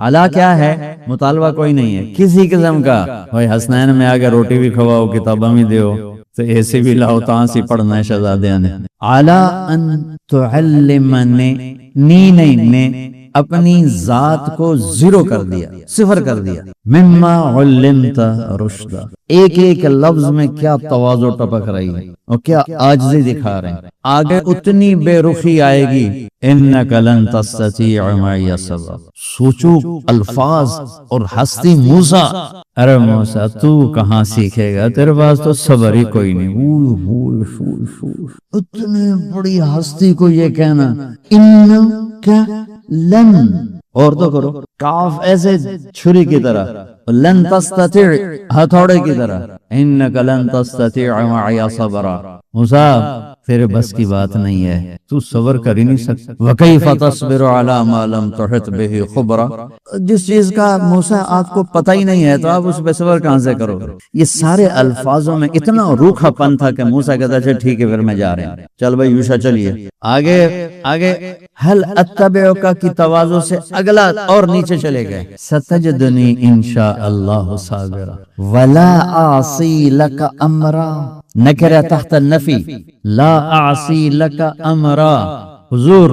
Speaker 1: علی کیا ہے؟ مطالبہ کوئی نہیں ہے کسی قسم کا. بھائی حسنین میں آگے روٹی بھی کھواؤ، کتاباں بھی دیو، تو ایسے بھی لاؤ، تاں سی پڑھنا ہے شہزادیاں نے. علی ان تعلمنی، نی نہیں، نے اپنی ذات کو زیرو کر دیا، صفر کر دیا. مما علمت رشدا، ایک ایک لفظ میں کیا تواضع ٹپک رہی ہے اور کیا عاجزی دکھا رہے ہیں. آگے اتنی بے رخی آئے گی، انک لن تستطیع معی صبرا. سوچو الفاظ اور ہستی موسیٰ، ارے موسیٰ تو کہاں سیکھے گا، تیرے پاس تو صبر ہی کوئی نہیں. اتنی بڑی ہستی کو یہ کہنا، انک لن، اور تو کرو کاف ایسے چھری کی طرح، لن تستطیع ہتھوڑے کی طرح، انک لن تستطیع معی صبرا. موسیٰ تیرے بس کی بات نہیں ہے، تو صبر کر ہی نہیں سکتا. وَكَيْفَ تَصْبِرُ عَلَى مَا لَمْ تُحِطْ بِهِ خُبْرًا، جس چیز کا موسیٰ آپ کو پتہ ہی نہیں ہے تو آپ اس پہ صبر کہاں سے کرو. یہ سارے الفاظوں میں اتنا روکھا پن تھا کہ موسیٰ کہتا ہے ٹھیک ہے پھر میں جا رہے ہیں، چل بھائی یوشع چلیے آگے. هل اتبعک کی تواضع سے اگلا اور نیچے چلے گئے، ستجدنی انشاء اللہ صابرا ولا اعصی لک امرا، نکرہ تحت النفی، لا اعصی لک امرا. حضور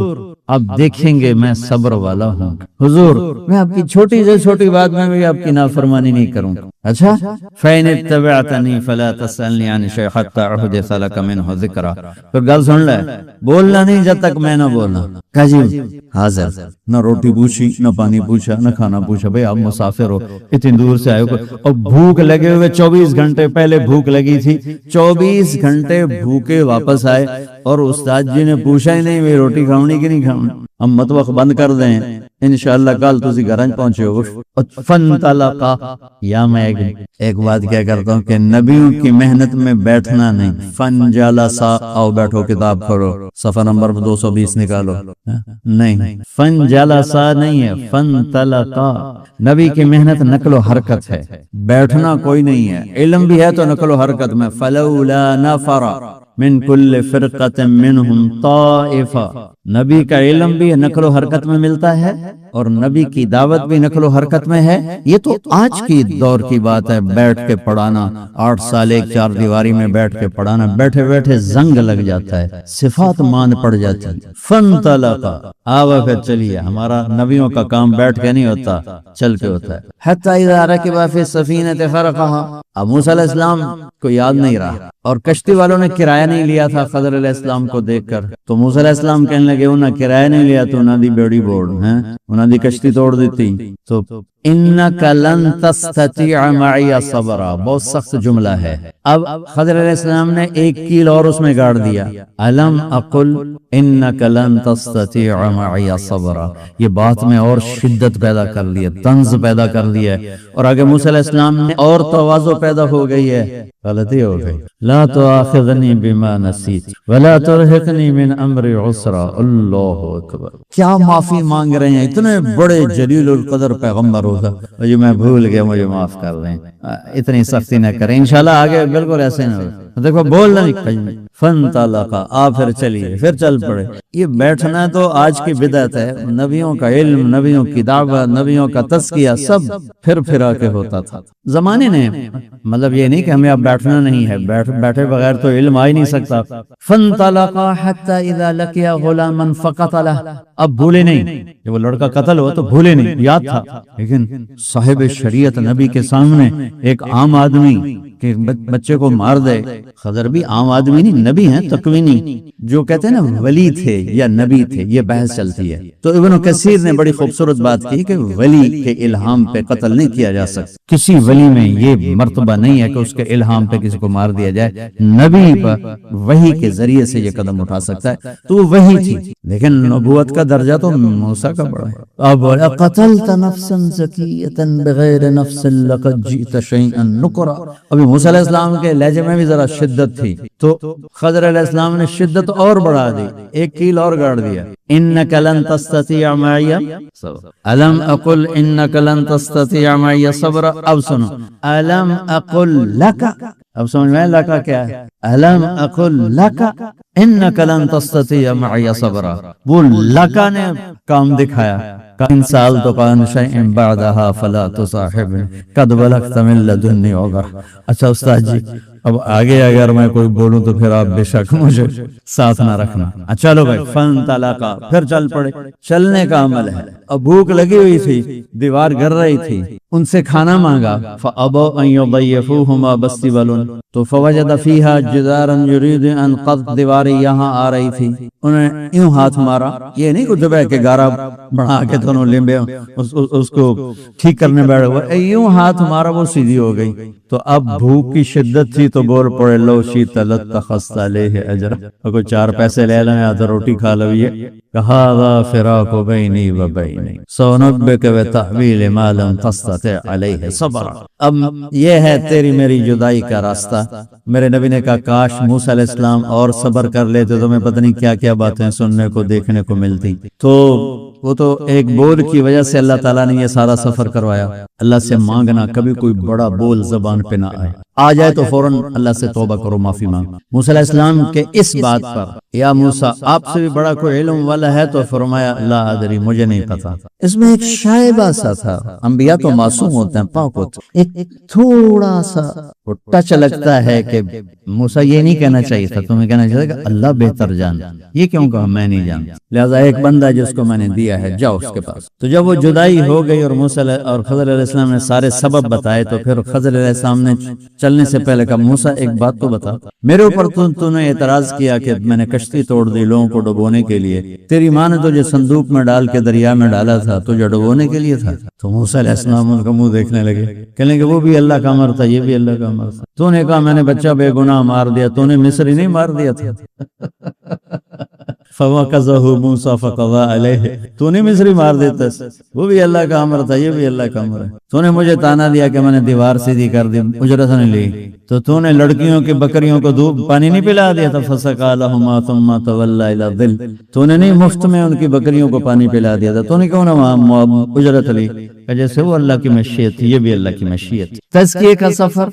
Speaker 1: اب دیکھیں گے میں صبر والا ہوں، حضور میں آپ کی چھوٹی سے چھوٹی بات میں بھی آپ کی نافرمانی نہیں کروں. اچھا فَإِنِ اتَّبَعْتَنِي فَلَا تَسْأَلْنِي عَنْ شَيْءٍ حَتَّى أُحْدِثَ لَكَ مِنْهُ ذِكْرًا. پھر گل سن لے، بولنا نہیں جب تک میں نہ بولنا. کہا جی حاضر. نہ روٹی پوچھی، نہ پانی پوچھا، نہ کھانا پوچھا. بھئی آپ مسافر ہو، اتنی دور سے آئے ہو اور بھوک لگے ہوئے، 24 گھنٹے پہلے بھوک لگی تھی، 24 گھنٹے بھوکے واپس آئے اور استاد جی نے پوچھا ہی نہیں روٹی کھاؤنی کہ نہیں کھاؤنی. ہم مطبخ بند کر دیں، انشاءاللہ کل تسی گھراں پہنچے ہو. فَانْطَلَقَا، یا میں ایک بات کیا کرتا ہوں کہ نبیوں کی محنت میں بیٹھنا نہیں. فَانْجَلَسَا، آؤ بیٹھو کتاب پڑھو، صفحہ نمبر 220 نکالو. نہیں، فَانْجَلَسَا نہیں ہے، فَانْطَلَقَا. نبی کی محنت نقل و حرکت ہے، بیٹھنا کوئی نہیں ہے. علم بھی ہے تو نقل و حرکت میں. فَلَوْلَا نَفَرَ من کل فرقۃ منہم طائفہ. نبی کا علم بھی نقل و حرکت میں ملتا ہے اور نبی کی دعوت بھی نقل و حرکت میں ہے. یہ تو آج کی دور کی بات ہے، بیٹھ کے پڑھانا، 8 سال ایک چار دیواری میں بیٹھ کے پڑھانا، بیٹھے بیٹھے زنگ لگ جاتا ہے، صفات مان پڑ جاتی ہے. فانطلقا، آوا پھر چلیے. ہمارا نبیوں کا کام بیٹھ کے نہیں ہوتا، چل کے ہوتا ہے. حتی اذا رکب فی السفینۃ فرقھا، اب موسیٰ علیہ السلام کو یاد نہیں رہا اور کشتی والوں نے کرایہ نہیں لیا تھا خضر علیہ السلام کو دیکھ کر، تو موسیٰ علیہ السلام کہنے لگے انہاں کرایہ نہیں لیا تو انہاں دی بیڑی بورڈ ہیں، انہاں دی کشتی توڑ دیتی. تو انک لن تستطیع معی صبرا، بہت سخت جملہ ہے. اب خضر علیہ السلام نے ایک کیل اور اس میں گاڑ دیا، الم اقل انک لن تستطیع معی صبرا. یہ بات میں اور شدت پیدا کر لی ہے، طنز پیدا کر لیا ہے. اور آگے موسیٰ علیہ السلام نے اور تواضع پیدا ہو گئی ہے، غلطی ہو گئی. لا تؤاخذنی بما نسیت ولا ترہقنی من امری عسرا. اللہ اکبر، کیا معافی مانگ رہے ہیں اتنے بڑے جلیل القدر پیغمبر ہوگا. یہ میں بھول گیا، مجھے معاف کر دیں، اتنی سختی نہ کریں، انشاءاللہ آگے بالکل ایسے نہ ہو. دیکھو بولنا نہیں. فانطلقا، آ پھر چلیے، پھر چل پڑے. یہ بیٹھنا تو آج کی بدعت ہے. نبیوں کا علم، نبیوں کی دعوت، نبیوں کا تزکیہ سب پھر پھرا کے ہوتا تھا. زمانے نے مطلب یہ نہیں کہ ہمیں اب بیٹھنا نہیں ہے، بیٹھے بغیر تو علم آ ہی نہیں سکتا. فانطلقا حتی اذا لقیا غلاما فقتلہ. اب بھولے نہیں، جب وہ لڑکا قتل ہوا تو بھولے نہیں، یاد تھا. لیکن صاحب شریعت نبی کے سامنے ایک عام آدمی کہ بچے کو مار دے. خضر بھی عام آدمی نہیں، نبی ہیں تکوینی، جو کہتے ہیں نا ولی تھے یا نبی تھے، یہ بحث چلتی ہے. تو ابن کثیر نے بڑی خوبصورت بات کی کہ ولی کے الہام پہ قتل نہیں کیا جا سکتا. کسی ولی میں یہ مرتبہ نہیں ہے کہ اس کے الہام پہ کسی کو مار دیا جائے. نبی پر وحی کے ذریعے سے یہ قدم اٹھا سکتا ہے، تو وہ وحی تھی. لیکن نبوت کا درجہ تو موسیٰ کا بڑا ہے. اب قتلت نفسا زکیۃ بغیر نفس لقد جئت شیئا نکرا. ابھی موسیٰ علیہ السلام کے لہجے میں بھی ذرا شدت تھی، تو خضر علیہ السلام نے شدت اور بڑھا دی، ایک کیل اور گاڑ دیا. انک لن تستطیع معی صبرا، الم اقل انک لن تستطیع معی صبرا. اب سنو، الم اقل لک، اب سمجھ میں لکا کیا ہے. الم اقل لک انک لن تستطیع معی صبرا. وہ لکا نے کام دکھایا. کان سألتک عن شیء بعدها فلا تصاحبنی قد بلغت من لدنی عذرا. اچھا استاد جی، اب آگے اگر میں کوئی بولوں تو پھر آپ بے شک مجھے ساتھ نہ رکھنا. چلو بھائی، فانطلقا، پھر چل پڑے. چلنے کا عمل ہے اب بھوک لگی ہوئی تھی، دیوار گر رہی تھی، ان سے کھانا مانگا، فَأَبَوْا أَن يُضَيِّفُوهُمَا بَاسْطِبَلٌ تو فوجد فِيهَا جِدَارًا يُرِيدُ أَن قَدْ دیواری یہاں آ رہی تھی، انہوں نے یوں ہاتھ مارا، یہ نہیں کچھ ہے کہ گارا بڑھا کے دونوں لمبے اس کو ٹھیک کرنے بیٹھے ہوئے، یوں ہاتھ مارا وہ سیدھی ہو گئی۔ تو اب بھوک کی شدت تھی تو بول پڑے لو شئت لاتخذت علیہ اجرا، اگر 4 پیسے لے لیں یا تو روٹی کھا لو، یہ ھذا فراق بینی و بینک سأنبئک بتأویل ما لم تستطع علیہ صبرا۔ اب یہ ہے تیری میری جدائی کا راستہ۔ میرے نبی نے کہا کاش موسیٰ علیہ السلام اور صبر کر لیتے تو میں پتہ نہیں کیا کیا باتیں سننے کو دیکھنے کو ملتی۔ تو وہ تو ایک بول کی وجہ سے اللہ تعالیٰ نے یہ سارا سفر کروایا۔ اللہ سے مانگنا، کبھی کوئی بڑا بول زبان پہ نہ آ جائے تو فوراً اللہ سے توبہ کرو، معافی مانگ۔ موسیٰ علیہ السلام کے اس بات پر یا موسیٰ آپ سے بھی بڑا کوئی علم والا ہے تو فرمایا لا ادری، مجھے نہیں پتا۔ اس میں ایک شائبہ سا تھا، انبیاء تو معصوم ہوتے ہیں، پاک ہوتے ہیں، ایک تھوڑا سا ٹچ لگتا ہے کہ موسیٰ یہ نہیں کہنا چاہیے تھا، تمہیں کہنا چاہیے کہ اللہ بہتر جان، یہ کیوں کہا میں نہیں جانتا، لہذا ایک بندہ جس کو میں نے دیا ہے جاؤ اس کے پاس۔ تو جب وہ جدائی ہو گئی اور موسیٰ اور خضر علیہ السلام نے سارے سبب بتائے تو پھر خضر علیہ السلام نے چلنے سے پہلے کہا موسیٰ ایک بات تو بتا، میرے اوپر تو نے اعتراض کیا کہ میں نے کشتی توڑ دی لوگوں کو ڈبونے کے لیے، تیری ماں نے تجھے صندوق میں ڈال کے دریا میں ڈالا تھا، تجھے ڈبونے کے لیے تھا۔ تو موسیٰ علیہ السلام ان کا منہ دیکھنے لگے، کہنے کہ وہ بھی اللہ کا امر تھا، یہ بھی اللہ کا امر تھا، تو نے کہا میں نے بچہ بے گناہ مار دیا، تو نے مصری نہیں مار دیا تھا؟ فَوَكَزَهُ مُوسَى فَقَضَى عَلَيْهِ تو نے مصری مار دیتا، وہ بھی اللہ کا امر تھا، یہ بھی اللہ کا امر ہے، تو نے مجھے تانا دیا کہ میں نے دیوار سیدھی کر دی، اجرت نہیں لی، تو نے لڑکیوں کی بکریوں کو دودھ پانی نہیں پلا دیا تھا، فَسَقَىٰ لَهُمَا ثُمَّ تَوَلَّىٰ إِلَى الظِّلِّ تو نے نہیں مفت میں ان کی بکریوں کو پانی پلا دیا تھا، تو نے کیوں نہ اجرت لی؟ جیسے وہ اللہ کی مشیت، یہ بھی اللہ کی مشیت۔ تزکیے کا سفر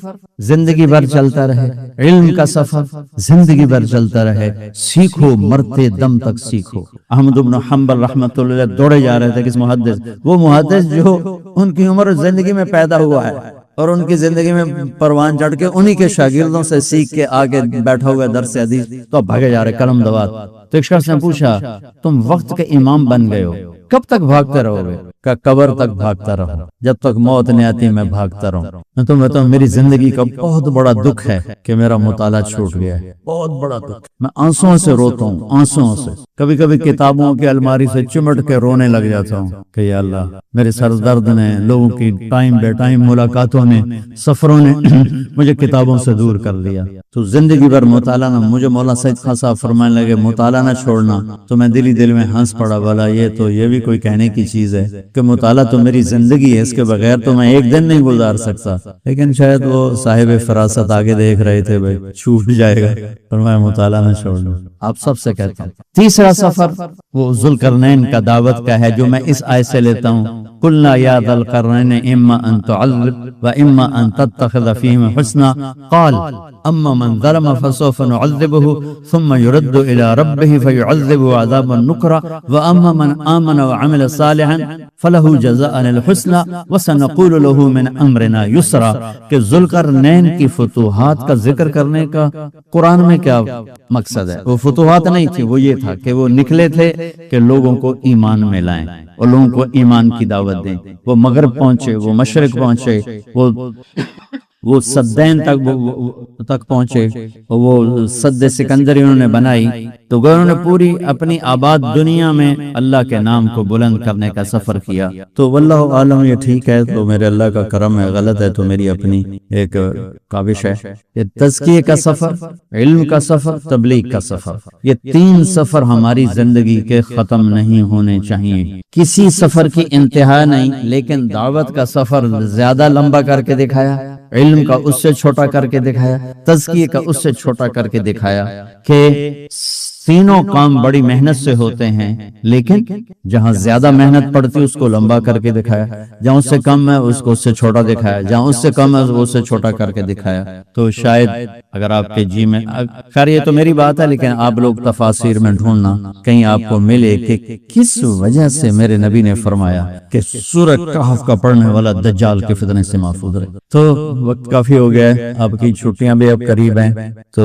Speaker 1: زندگی بھر چلتا رہے، علم کا سفر زندگی بھر چلتا رہے، سیکھو مرتے دم تک سیکھو۔ احمد بن حنبل رحمۃ اللہ علیہ دوڑے جا رہے تھے کس محدث، وہ محدث جو ان کی عمر زندگی میں پیدا ہوا ہے اور ان کی زندگی میں پروان چڑھ کے انہی کے شاگردوں سے سیکھ کے آگے بیٹھا ہوا درس حدیث، تو بھاگے جا رہے قلم دوات۔ تو ایک شخص نے پوچھا تم وقت کے امام بن گئے ہو، کب تک بھاگتے رہو گے؟ کہ قبر تک بھاگتا رہو، جب تک موت نہیں آتی میں بھاگتا رہوں۔ میں تمہیں بتاؤں میری زندگی کا بہت بڑا دکھ ہے کہ میرا مطالعہ چھوٹ گیا ہے، بہت بڑا دکھ، میں آنسوؤں سے روتا ہوں، آنسوؤں سے، کبھی کبھی کتابوں کی الماری سے چمٹ کے رونے لگ جاتا ہوں کہ یا اللہ میرے سر درد نے، لوگوں کی ٹائم بے ٹائم ملاقاتوں نے، سفروں نے مجھے کتابوں سے دور کر لیا۔ تو زندگی بھر مطالعہ نہ، مجھے مولانا سید خان صاحب فرمانے لگے مطالعہ نہ چھوڑنا، تو میں دل میں ہنس پڑا، والا یہ بھی کوئی کہنے کی چیز ہے کہ مطالعہ تو میری زندگی ہے، اس کے بغیر تو میں ایک دن نہیں گزار سکتا۔ لیکن شاید وہ صاحب فراست آگے دیکھ رہے تھے بھائی چھوٹ جائے گا، پر میں مطالعہ نہ چھوڑوں۔ آپ سب سے کہتا ہوں تیسرا سفر وہ ذوالقرنین کا دعوت کا ہے، جو میں اس آیت سے لیتا ہوں، قلنا یا ذا القرنین اما ان تعذب و اما ان تتخذ فیہم حسنا قال اما من ظلم فسوف نعذبه ثم يرد الى ربه فيعذبه عذابا نكرا واما من آمن وعمل صالحا فله جزاء الحسنى وسنقول له من امرنا يسرا۔ کہ ذوالقرنین کی فتوحات کا ذکر کرنے کا قرآن میں کیا مقصد ہے؟ وہ فتوحات نہیں تھی، وہ یہ تھا کہ وہ نکلے تھے کہ لوگوں کو ایمان میں لائیں اور لوگوں کو ایمان کی دعوت دیں۔ وہ مغرب پہنچے، وہ مشرق پہنچے، وہ سدین تک پہنچے، وہ سد سکندری انہوں نے بنائی، تو انہوں نے پوری اپنی آباد دنیا میں اللہ کے نام کو بلند کرنے کا سفر کیا۔ تو واللہ عالم یہ ٹھیک ہے، تو میرے اللہ کا کرم ہے، غلط ہے تو میری اپنی ایک کاوش ہے۔ یہ تزکیے کا سفر، علم کا سفر، تبلیغ کا سفر، یہ 3 سفر ہماری زندگی کے ختم نہیں ہونے چاہیے، کسی سفر کی انتہا نہیں، لیکن دعوت کا سفر زیادہ لمبا کر کے دکھایا، علم کا اس سے چھوٹا کر کے دکھایا، تزکیے کا اس سے چھوٹا کر کے دکھایا کہ تینوں کام بڑی محنت سے ہوتے ہیں، لیکن جہاں زیادہ محنت پڑتی اس کو لمبا کر کے دکھایا، جہاں اس سے کم ہے اس کو اس سے چھوٹا دکھایا، جہاں اس سے کم ہے اس سے چھوٹا کر کے دکھایا۔ تو شاید اگر آپ کے جی میں، خیر یہ تو میری بات ہے، لیکن آپ لوگ تفاسیر میں ڈھونڈنا کہیں آپ کو ملے کہ کس وجہ سے میرے نبی نے فرمایا کہ سورہ کہف کا پڑھنے والا دجال کے فتنے سے محفوظ رہے۔ تو وقت کافی ہو گیا ہے، آپ کی چھٹیاں بھی اب قریب ہیں، تو